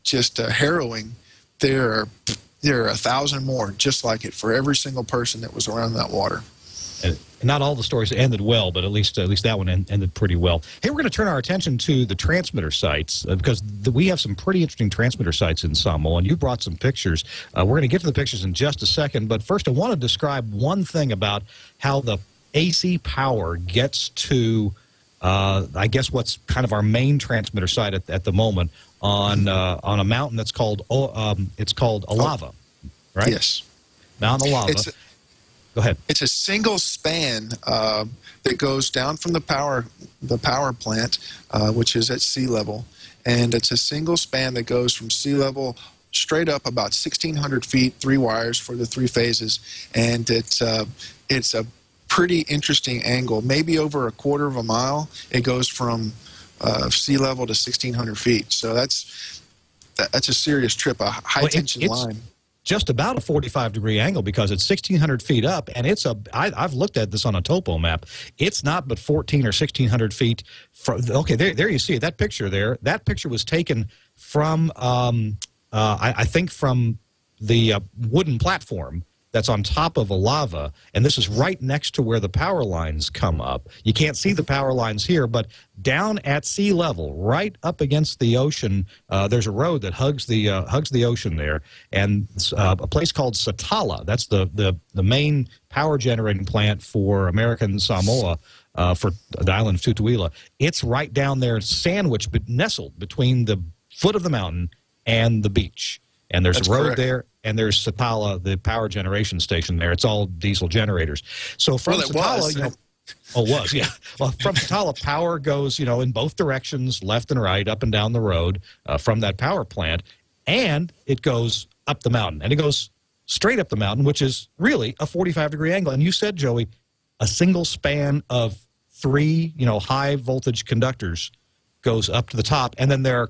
just harrowing, there are 1,000 more just like it for every single person that was around that water. And not all the stories ended well, but at least that one ended pretty well. Hey, we're going to turn our attention to the transmitter sites because we have some pretty interesting transmitter sites in Samoa, and you brought some pictures. We're going to get to the pictures in just a second, but first I want to describe one thing about how the AC power gets to, I guess, what's kind of our main transmitter site at the moment on a mountain that's called Alava, right? Yes. Mount Alava. Go ahead. It's a single span that goes down from the power plant, which is at sea level, and it's a single span that goes from sea level straight up about 1,600 feet, 3 wires for the 3 phases, and it's a pretty interesting angle. Maybe over a quarter of a mile, it goes from sea level to 1,600 feet. So that's a serious trip, a high tension line. Just about a 45-degree angle because it's 1,600 feet up, and I've looked at this on a topo map. It's not but 1,400 or 1,600 feet from. Okay, there you see it. That picture there. That picture was taken from I think from the wooden platform that's on top of Alava, and this is right next to where the power lines come up. You can't see the power lines here, but down at sea level, right up against the ocean, there's a road that hugs the ocean there, and a place called Satala. That's the main power generating plant for American Samoa, for the island of TWiRT. It's right down there, sandwiched, but nestled between the foot of the mountain and the beach. And there's a road correct. There, and there's Satala, the power generation station there. It's all diesel generators. So from Satala, yeah. Well, from Satala, power goes, in both directions, left and right, up and down the road from that power plant, and it goes up the mountain, and it goes straight up the mountain, which is really a 45-degree angle. And you said, Joey, a single span of 3, high voltage conductors goes up to the top, and then there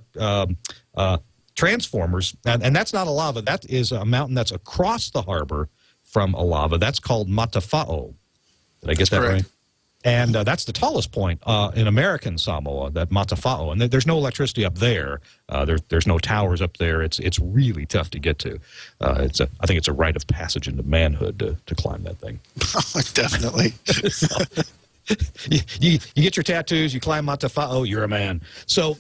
are transformers, and that's not Alava. That is a mountain that's across the harbor from Alava. That's called Matafa'o. Did I get that right? And that's the tallest point in American Samoa, that Matafa'o. And there's no electricity up there. There's no towers up there. It's really tough to get to. I think it's a rite of passage into manhood to climb that thing. Definitely. You get your tattoos, you climb Matafa'o, you're a man. So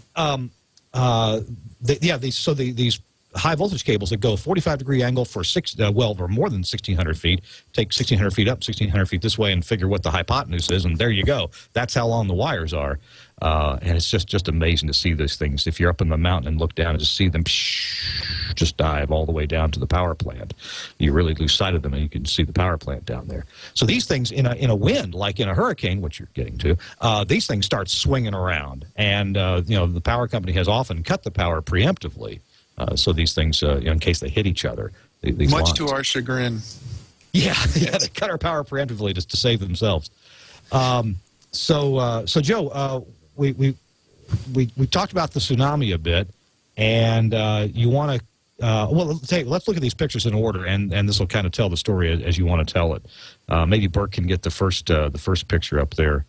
these high voltage cables that go 45-degree angle for or more than 1,600 feet, take 1,600 feet up, 1,600 feet this way, and figure what the hypotenuse is, and there you go. That's how long the wires are, and it's just amazing to see those things. If you're up in the mountain and look down and just see them just dive all the way down to the power plant, you really lose sight of them, and you can see the power plant down there. So these things in a wind, like in a hurricane, which you're getting to, these things start swinging around, and the power company has often cut the power preemptively. So these things, in case they hit each other, these much lines. to our chagrin. Yeah, they cut our power preemptively just to save themselves. So Joe, we talked about the tsunami a bit, and you want to let's look at these pictures in order, and this will kind of tell the story as you want to tell it. Maybe Burke can get the first picture up there,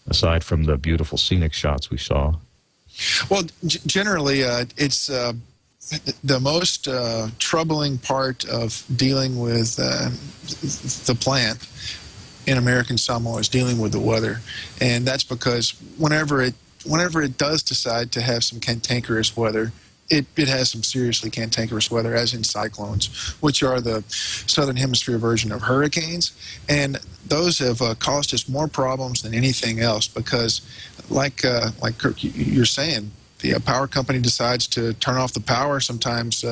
aside from the beautiful scenic shots we saw. Well, generally, it's the most troubling part of dealing with the plant in American Samoa is dealing with the weather, and that's because whenever it does decide to have some cantankerous weather, it has some seriously cantankerous weather, as in cyclones, which are the southern hemisphere version of hurricanes, and those have caused us more problems than anything else because, like Kirk, you're saying, the power company decides to turn off the power sometimes.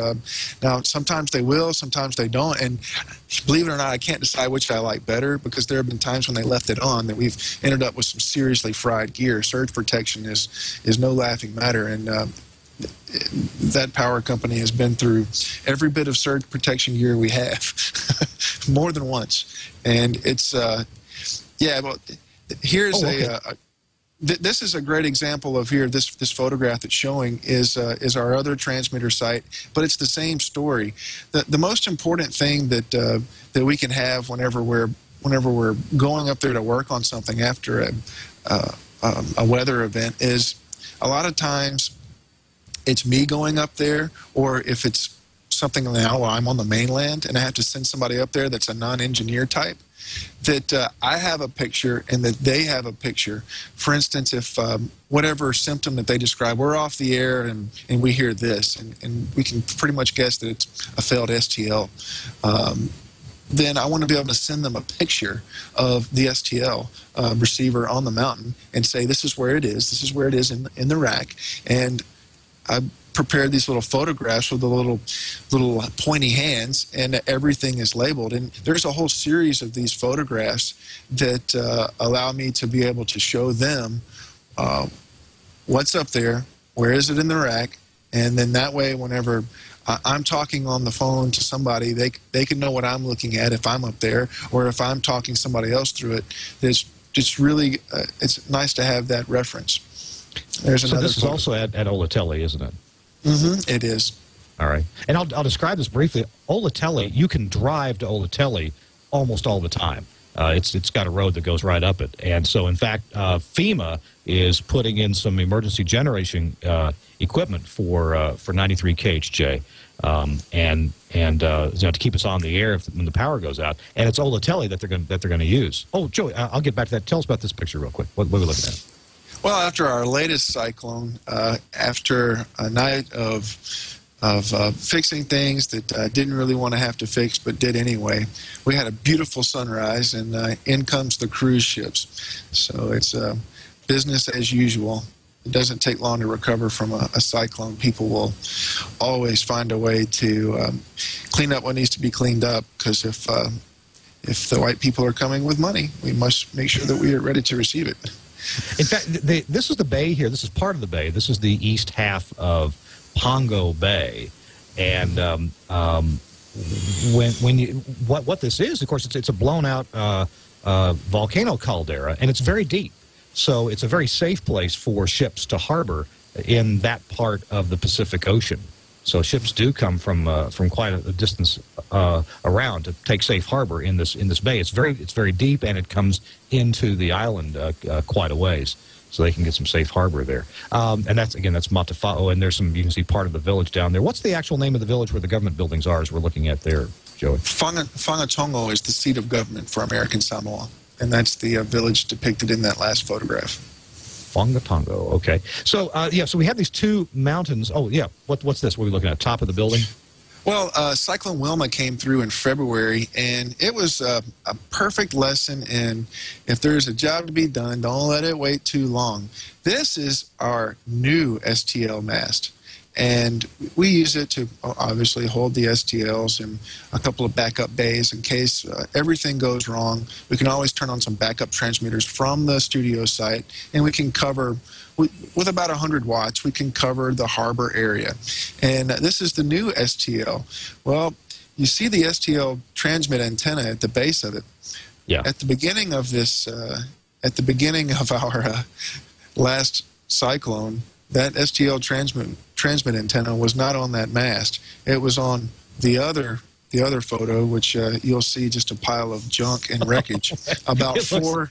Now, sometimes they will, sometimes they don't. And believe it or not, I can't decide which I like better because there have been times when they left it on that we've ended up with some seriously fried gear. Surge protection is no laughing matter. And that power company has been through every bit of surge protection gear we have more than once. And it's, well, Here's this is a great example of here. This photograph that's showing is our other transmitter site, but it's the same story. The most important thing that we can have whenever we're going up there to work on something after a weather event is a lot of times it's me going up there, or if it's something now where I'm on the mainland and I have to send somebody up there that's a non-engineer type, that I have a picture and that they have a picture. For instance, if whatever symptom that they describe, we're off the air and we hear this, and we can pretty much guess that it's a failed STL, then I want to be able to send them a picture of the STL receiver on the mountain and say, this is where it is. This is where it is in the rack. And I prepared these little photographs with the little pointy hands, and everything is labeled. And there's a whole series of these photographs that allow me to be able to show them what's up there, where is it in the rack, and then that way whenever I'm talking on the phone to somebody, they can know what I'm looking at if I'm up there, or if I'm talking somebody else through it. It's really it's nice to have that reference. There's so another this is also at Olatelli, isn't it? Mm-hmm, it is. All right. And I'll describe this briefly. Olatelli, you can drive to Olatelli almost all the time. It's got a road that goes right up it. And so, in fact, FEMA is putting in some emergency generation equipment for 93 KHJ, and to keep us on the air when the power goes out. And it's Olatelli that they're going to use. Oh, Joey, I'll get back to that. Tell us about this picture real quick. What are we looking at? Well, after our latest cyclone, after a night of fixing things that I didn't really want to have to fix but did anyway, we had a beautiful sunrise, and in comes the cruise ships. So it's business as usual. It doesn't take long to recover from a cyclone. People will always find a way to clean up what needs to be cleaned up, because if the white people are coming with money, we must make sure that we are ready to receive it. In fact, this is the bay here. This is part of the bay. This is the east half of Pongo Bay, and what this is, of course, it's a blown out volcano caldera, and it's very deep. So it's a very safe place for ships to harbor in that part of the Pacific Ocean. So ships do come from quite a distance around to take safe harbor in this bay. It's very deep, and it comes into the island quite a ways, so they can get some safe harbor there. And that's Matafa'o, and you can see part of the village down there. What's the actual name of the village where the government buildings are, as we're looking at there, Joey? Whangatongo is the seat of government for American Samoa, and that's the village depicted in that last photograph. Whangatongo, okay. So, so we have these two mountains. Oh, yeah. What's this? What are we looking at? Top of the building? Well, Cyclone Wilma came through in February, and it was a perfect lesson in, if there's a job to be done, don't let it wait too long. This is our new STL mast, and we use it to obviously hold the STLs and a couple of backup bays in case everything goes wrong. We can always turn on some backup transmitters from the studio site, and we can cover, with about 100 watts, we can cover the harbor area. And this is the new STL. Well, you see the STL transmit antenna at the base of it. Yeah. At the beginning of this, at the beginning of our last cyclone, that STL transmit antenna was not on that mast. It was on the other photo, which you'll see just a pile of junk and wreckage. About 4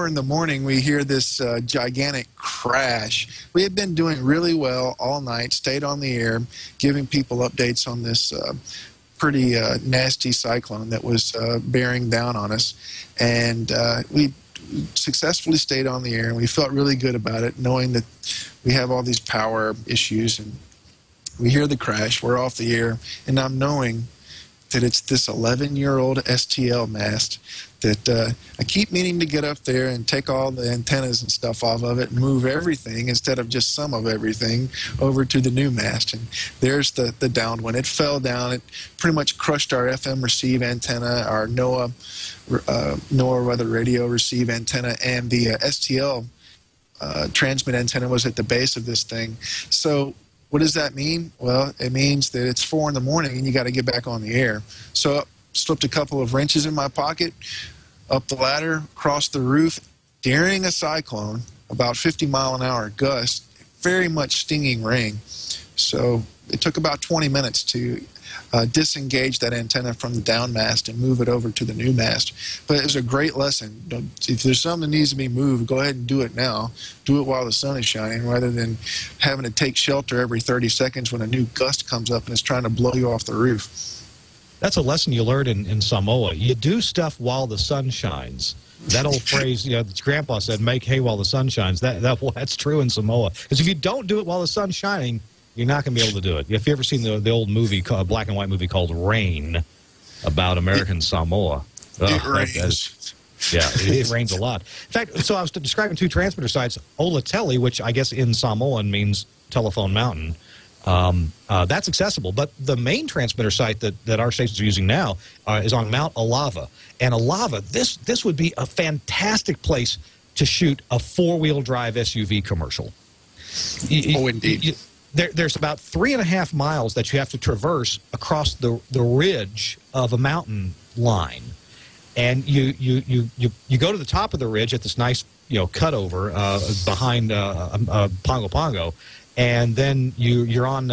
in the morning, we hear this gigantic crash. We had been doing really well all night, stayed on the air, giving people updates on this pretty nasty cyclone that was bearing down on us. And we successfully stayed on the air, and we felt really good about it, knowing that we have all these power issues, and we hear the crash, we're off the air, and I'm knowing that it's this 11-year-old STL mast that I keep meaning to get up there and take all the antennas and stuff off of it and move everything instead of just some of everything over to the new mast. And there's the downwind. It fell down. It pretty much crushed our FM receive antenna, our NOAA weather radio receive antenna, and the STL transmit antenna was at the base of this thing. So what does that mean? Well, it means that it's 4 in the morning and you got to get back on the air. So I slipped a couple of wrenches in my pocket, up the ladder, across the roof, during a cyclone, about 50-mile-an-hour gust, very much stinging rain. So it took about 20 minutes to disengage that antenna from the down mast and move it over to the new mast. But it was a great lesson. If there's something that needs to be moved, go ahead and do it now. Do it while the sun is shining, rather than having to take shelter every 30 seconds when a new gust comes up and is trying to blow you off the roof. That's a lesson you learned in Samoa. You do stuff while the sun shines. That old phrase, that Grandpa said, make hay while the sun shines. That's true in Samoa. Because if you don't do it while the sun's shining, you're not going to be able to do it. If you've ever seen the old movie, black and white movie called Rain, about American Samoa. It rains. It rains a lot. In fact, so I was describing two transmitter sites, Olateli, which I guess in Samoan means telephone mountain. That's accessible, but the main transmitter site that our stations are using now is on Mount Alava. And Alava, this would be a fantastic place to shoot a four-wheel drive SUV commercial. Oh, indeed. There's about 3.5 miles that you have to traverse across the ridge of a mountain line, and you go to the top of the ridge at this nice cutover behind Pongo Pongo, and then you're on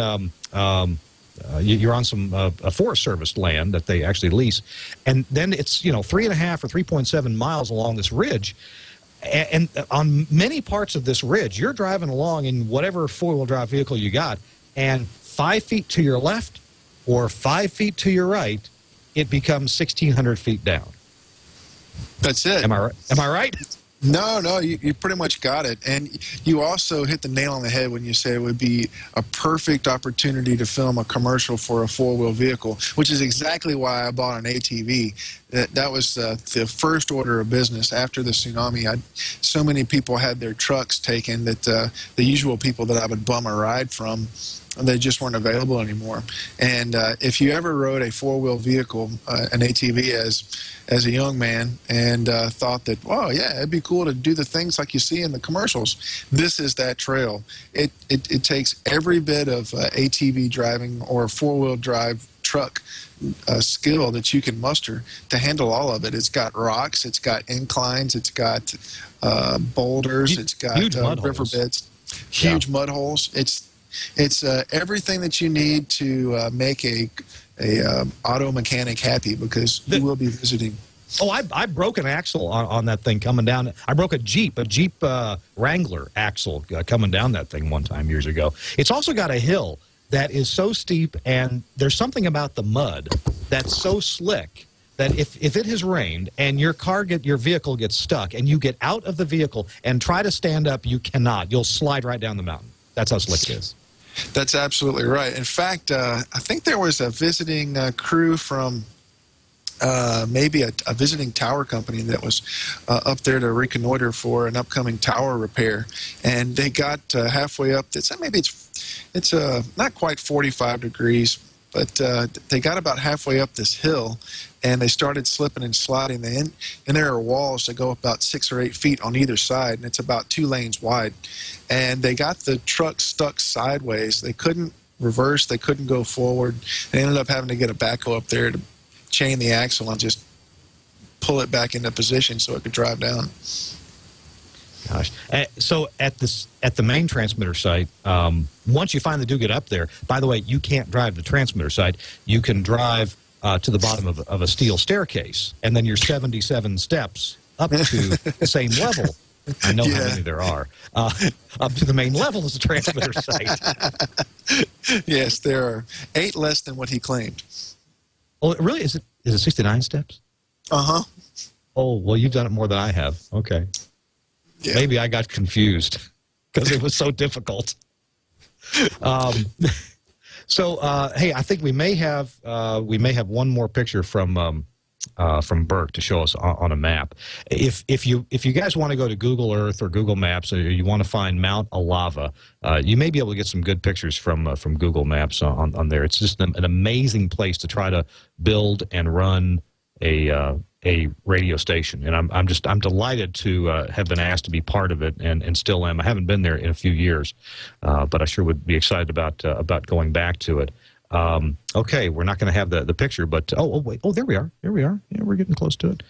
some Forest Service land that they actually lease, and then it's 3.5 or 3.7 miles along this ridge. And on many parts of this ridge, you're driving along in whatever four-wheel drive vehicle you got, and 5 feet to your left or 5 feet to your right, it becomes 1,600 feet down. That's it. Am I right? No, you pretty much got it. And you also hit the nail on the head when you say it would be a perfect opportunity to film a commercial for a four-wheel vehicle, which is exactly why I bought an ATV. That was the first order of business after the tsunami. So many people had their trucks taken that the usual people that I would bum a ride from, they just weren't available anymore. And if you ever rode a four-wheel vehicle, an ATV, as a young man, and thought that, oh yeah, it'd be cool to do the things like you see in the commercials, this is that trail. It takes every bit of ATV driving or four-wheel drive truck skill that you can muster to handle all of it. It's got rocks, it's got inclines, it's got boulders, it's got riverbeds, huge mud holes. It's everything that you need to make a auto mechanic happy, because you will be visiting. Oh, I broke an axle on that thing coming down. I broke a Jeep Wrangler axle coming down that thing one time years ago. It's also got a hill that is so steep, and there's something about the mud that's so slick that if it has rained and your vehicle gets stuck and you get out of the vehicle and try to stand up, you cannot. You'll slide right down the mountain. That's how slick it is. That's absolutely right. In fact, I think there was a visiting crew from maybe a visiting tower company that was up there to reconnoiter for an upcoming tower repair, and they got halfway up. Maybe it's not quite 45 degrees, but they got about halfway up this hill, and they started slipping and sliding. And there are walls that go about 6 or 8 feet on either side, and it's about 2 lanes wide. And they got the truck stuck sideways. They couldn't reverse. They couldn't go forward. They ended up having to get a backhoe up there to chain the axle and just pull it back into position so it could drive down. Gosh. So at the main transmitter site, once you finally do get up there, by the way, you can't drive the transmitter site. You can drive to the bottom of a steel staircase, and then you're 77 steps up to the same level. I know how many there are. Up to the main level is the transmitter site. Yes, there are 8 less than what he claimed. Oh, really? Is it 69 steps? Uh-huh. Oh, well, you've done it more than I have. Okay. Yeah. Maybe I got confused because it was so difficult. Hey, I think we may have one more picture from Burke to show us on a map. If you guys want to go to Google Earth or Google Maps, or you want to find Mount Alava, you may be able to get some good pictures from Google Maps on there. It's just an amazing place to try to build and run a radio station, and I'm delighted to have been asked to be part of it, and still am. I haven't been there in a few years, but I sure would be excited about going back to it. Okay, we're not going to have the picture, but wait, there we are. Yeah, we're getting close to it.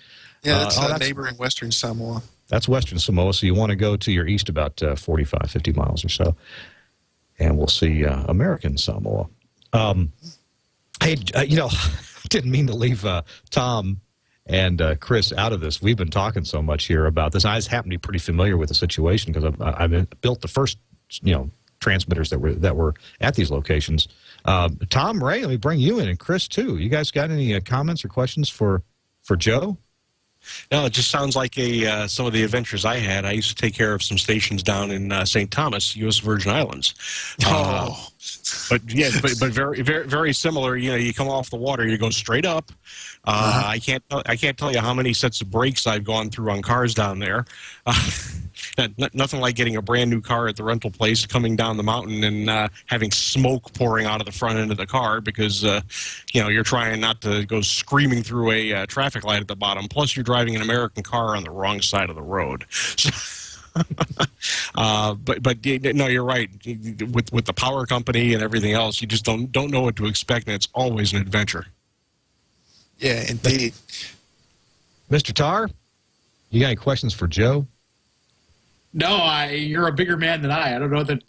Yeah, that's neighboring Western Samoa. That's Western Samoa, so you want to go to your east about 45, 50 miles or so, and we'll see American Samoa. Hey, didn't mean to leave Tom and Chris out of this. We've been talking so much here about this. I just happen to be pretty familiar with the situation because I've built the first, transmitters that were at these locations. Tom, Ray, let me bring you in, and Chris too. You guys got any comments or questions for Joe? No, it just sounds like some of the adventures I had. I used to take care of some stations down in St. Thomas, U.S. Virgin Islands. But very, very, very similar. You come off the water, you go straight up. I can't tell you how many sets of brakes I've gone through on cars down there. Nothing like getting a brand new car at the rental place, coming down the mountain and having smoke pouring out of the front end of the car because you're trying not to go screaming through a traffic light at the bottom. Plus, you're driving an American car on the wrong side of the road. But no, you're right. With the power company and everything else, you just don't know what to expect, and it's always an adventure. Yeah, indeed. Mr. Tarr, you got any questions for Joe? No, you're a bigger man than I. I don't know that.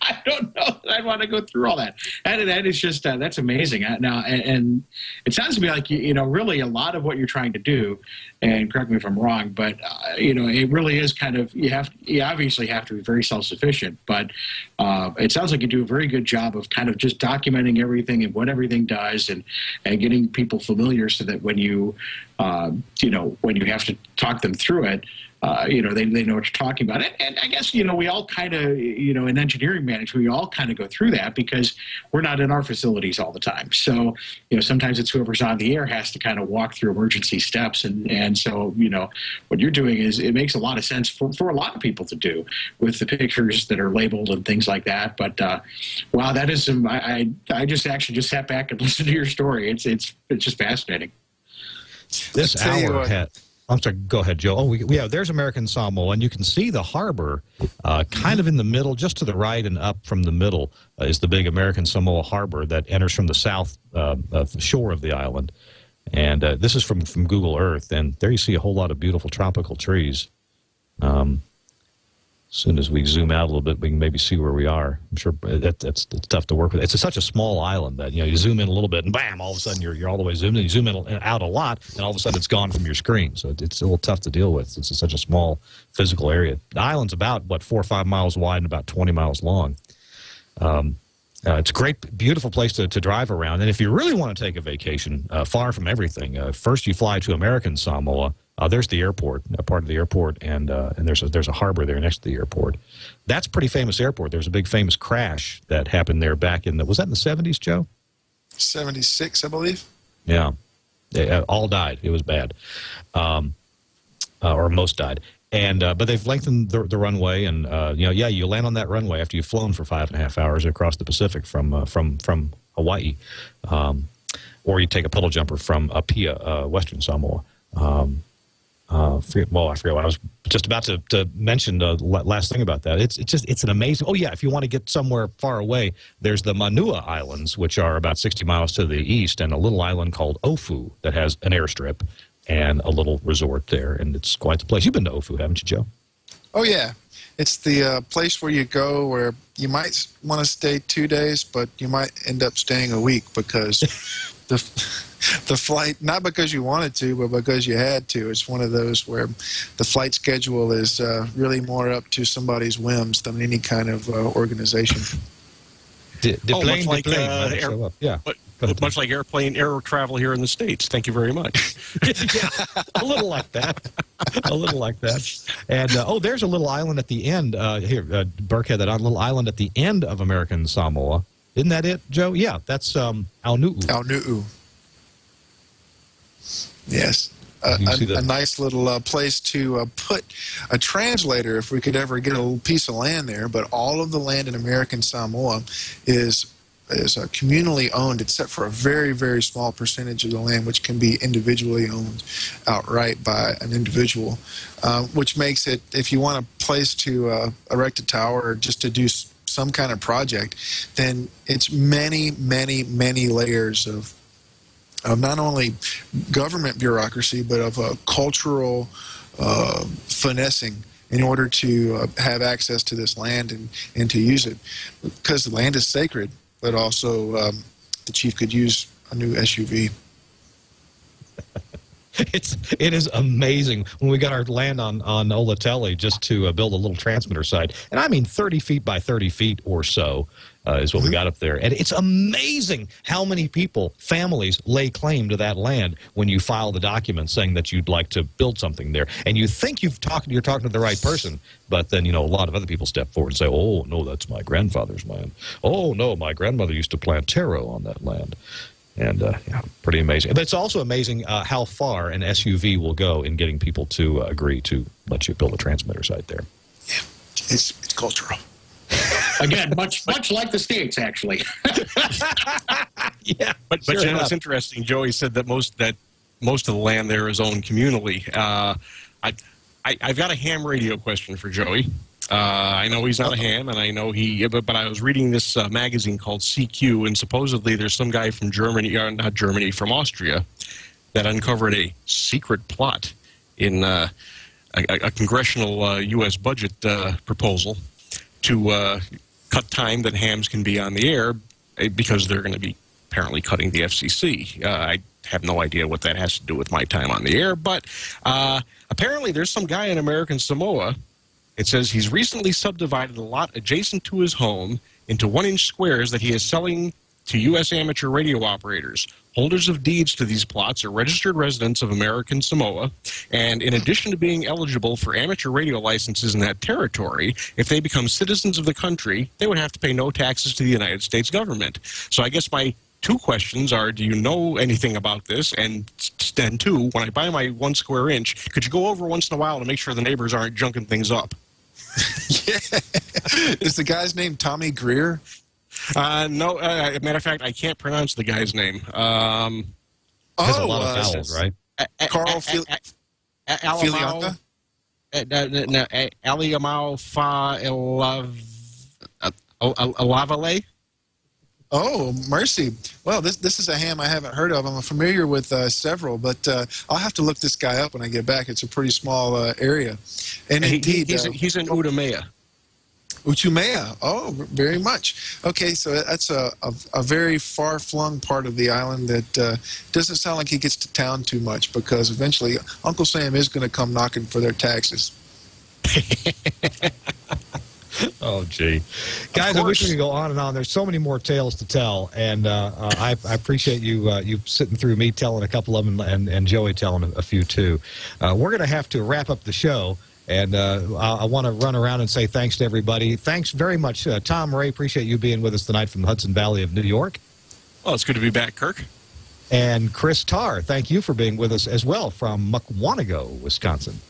I don't know that I'd want to go through all that. That is just that's amazing. Now, and it sounds to me like really a lot of what you're trying to do. And correct me if I'm wrong, but it really is kind of you obviously have to be very self-sufficient. But it sounds like you do a very good job of kind of just documenting everything and what everything does, and getting people familiar so that when you when you have to talk them through it. They know what you're talking about. And I guess, we all kind of, in engineering management, we all kind of go through that because we're not in our facilities all the time. So, sometimes it's whoever's on the air has to kind of walk through emergency steps. And so, what you're doing is it makes a lot of sense for a lot of people to do with the pictures that are labeled and things like that. But, wow, that is I just actually just sat back and listened to your story. It's just fascinating. This hour had... I'm sorry, go ahead, Joe. Oh, there's American Samoa, and you can see the harbor kind of in the middle, just to the right and up from the middle is the big American Samoa harbor that enters from the south shore of the island. And this is from Google Earth, and there you see a whole lot of beautiful tropical trees. As soon as we zoom out a little bit, we can maybe see where we are. I'm sure it's tough to work with. It's such a small island that you zoom in a little bit and bam, all of a sudden you're all the way zoomed in. You zoom in out a lot, and all of a sudden it's gone from your screen. So it's a little tough to deal with. It's such a small physical area. The island's about 4 or 5 miles wide and about 20 miles long. It's a great, beautiful place to drive around. And if you really want to take a vacation, far from everything, first you fly to American Samoa. There's the airport, part of the airport, and there's a harbor there next to the airport. That's a pretty famous airport. There's a big famous crash that happened there back in was that in the 70s, Joe? 76, I believe. Yeah. They all died. It was bad. Or most died. And but they've lengthened the runway, and you land on that runway after you've flown for 5.5 hours across the Pacific from Hawaii, or you take a puddle jumper from Apia, Western Samoa. I forget what I was just about to mention. The last thing about that, it's an amazing. Oh yeah, if you want to get somewhere far away, there's the Manua Islands, which are about 60 miles to the east, and a little island called Ofu that has an airstrip and a little resort there, and it's quite the place. You've been to Ofu, haven't you, Joe? Oh yeah, it's the place where you go where you might want to stay 2 days, but you might end up staying a week because the flight, not because you wanted to, but because you had to. It's one of those where the flight schedule is really more up to somebody's whims than any kind of organization. Much like air travel here in the States. Thank you very much. Yeah, a little like that. A little like that. And, there's a little island at the end. Burke had that little island at the end of American Samoa. Isn't that it, Joe? Yeah, that's Aunu'u. Aunu'u. Yes. A nice little place to put a translator if we could ever get a little piece of land there. But all of the land in American Samoa is communally owned, except for a very, very small percentage of the land, which can be individually owned outright by an individual, which makes it, if you want a place to erect a tower or just to do some kind of project, then it's many, many, many layers of of not only government bureaucracy, but of cultural finessing in order to have access to this land and to use it. Because the land is sacred, but also the chief could use a new SUV. It is amazing when we got our land on Olatelli just to build a little transmitter site. And I mean 30 feet by 30 feet or so is what we got up there. And it's amazing how many people, families, lay claim to that land when you file the document saying that you'd like to build something there. And you think you're talking to the right person, but then, a lot of other people step forward and say, oh, no, that's my grandfather's land. Oh, no, my grandmother used to plant taro on that land. And pretty amazing. But it's also amazing how far an SUV will go in getting people to agree to let you build a transmitter site there. Yeah, it's cultural. Again, much like the States, actually. Yeah, but sure you know, it's interesting. Joey said that most of the land there is owned communally. I've got a ham radio question for Joey. I know he's not a ham, and I know but I was reading this magazine called CQ, and supposedly there's some guy from from Austria, that uncovered a secret plot in a congressional U.S. budget proposal to cut time that hams can be on the air because they're going to be apparently cutting the FCC. I have no idea what that has to do with my time on the air, but apparently there's some guy in American Samoa. It says he's recently subdivided a lot adjacent to his home into 1-inch squares that he is selling to U.S. amateur radio operators. Holders of deeds to these plots are registered residents of American Samoa, and in addition to being eligible for amateur radio licenses in that territory, if they become citizens of the country, they would have to pay no taxes to the United States government. So I guess my two questions are, do you know anything about this? And then two, when I buy my 1 square inch, could you go over once in a while to make sure the neighbors aren't junking things up? Yeah. Is the guy's name Tommy Greer? No, matter of fact, I can't pronounce the guy's name. There's a lot of vowels, right? Carl Filianca? Aliamau Fa Elavale? Oh, mercy. Well, this is a ham I haven't heard of. I'm familiar with several, but I'll have to look this guy up when I get back. It's a pretty small area. And indeed, he's in Utumea. Utumea. Oh, very much. Okay, so that's a very far-flung part of the island that doesn't sound like he gets to town too much, because eventually Uncle Sam is going to come knocking for their taxes. Oh, gee. Guys, I wish we could go on and on. There's so many more tales to tell, and I appreciate you sitting through me telling a couple of them and Joey telling a few, too. We're going to have to wrap up the show, and I want to run around and say thanks to everybody. Thanks very much, Tom Ray. Appreciate you being with us tonight from the Hudson Valley of New York. Well, it's good to be back, Kirk. And Chris Tarr, thank you for being with us as well from Mukwonago, Wisconsin.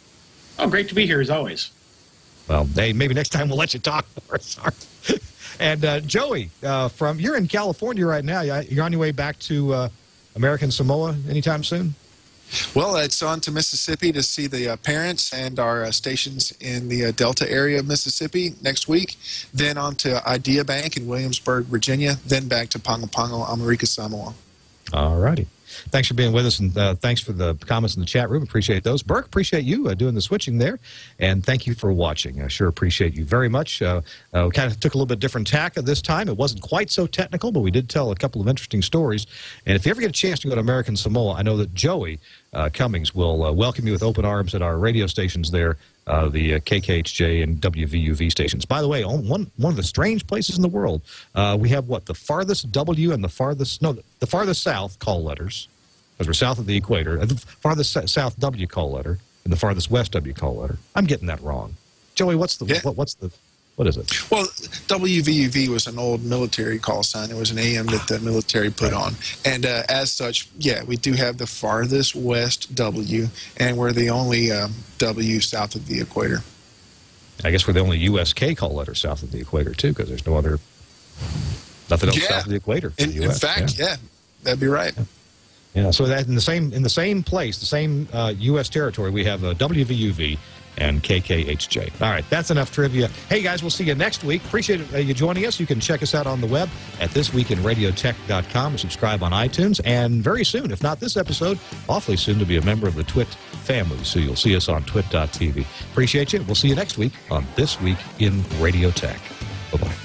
Oh, great to be here, as always. Well, hey, maybe next time we'll let you talk more. Sorry. And Joey, you're in California right now. You're on your way back to American Samoa anytime soon? Well, it's on to Mississippi to see the parents and our stations in the Delta area of Mississippi next week. Then on to Idea Bank in Williamsburg, Virginia. Then back to Pago Pago, American Samoa. All righty. Thanks for being with us, and thanks for the comments in the chat room. Appreciate those. Burke, appreciate you doing the switching there, and thank you for watching. I sure appreciate you very much. We kind of took a little bit different tack this time. It wasn't quite so technical, but we did tell a couple of interesting stories. And if you ever get a chance to go to American Samoa, I know that Joey Cummings will welcome you with open arms at our radio stations there, the KKHJ and WVUV stations. By the way, one of the strange places in the world, we have the farthest W and the farthest south call letters, because we're south of the equator, the farthest south W call letter and the farthest west W call letter. I'm getting that wrong. Joey, what is it? Well, WVUV was an old military call sign. It was an AM that the military put on. And as such, yeah, we do have the farthest west W, and we're the only W south of the equator. I guess we're the only USK call letter south of the equator, too, because there's nothing else south of the equator for the US. In fact, yeah, that'd be right. Yeah, so that in the same place, the same U.S. territory, we have WVUV, and KKHJ. All right, that's enough trivia. Hey, guys, we'll see you next week. Appreciate you joining us. You can check us out on the web at thisweekinradiotech.com and subscribe on iTunes. And very soon, if not this episode, awfully soon to be a member of the TWiRT family. So you'll see us on TWiRT.tv. Appreciate you. We'll see you next week on This Week in Radio Tech. Bye-bye.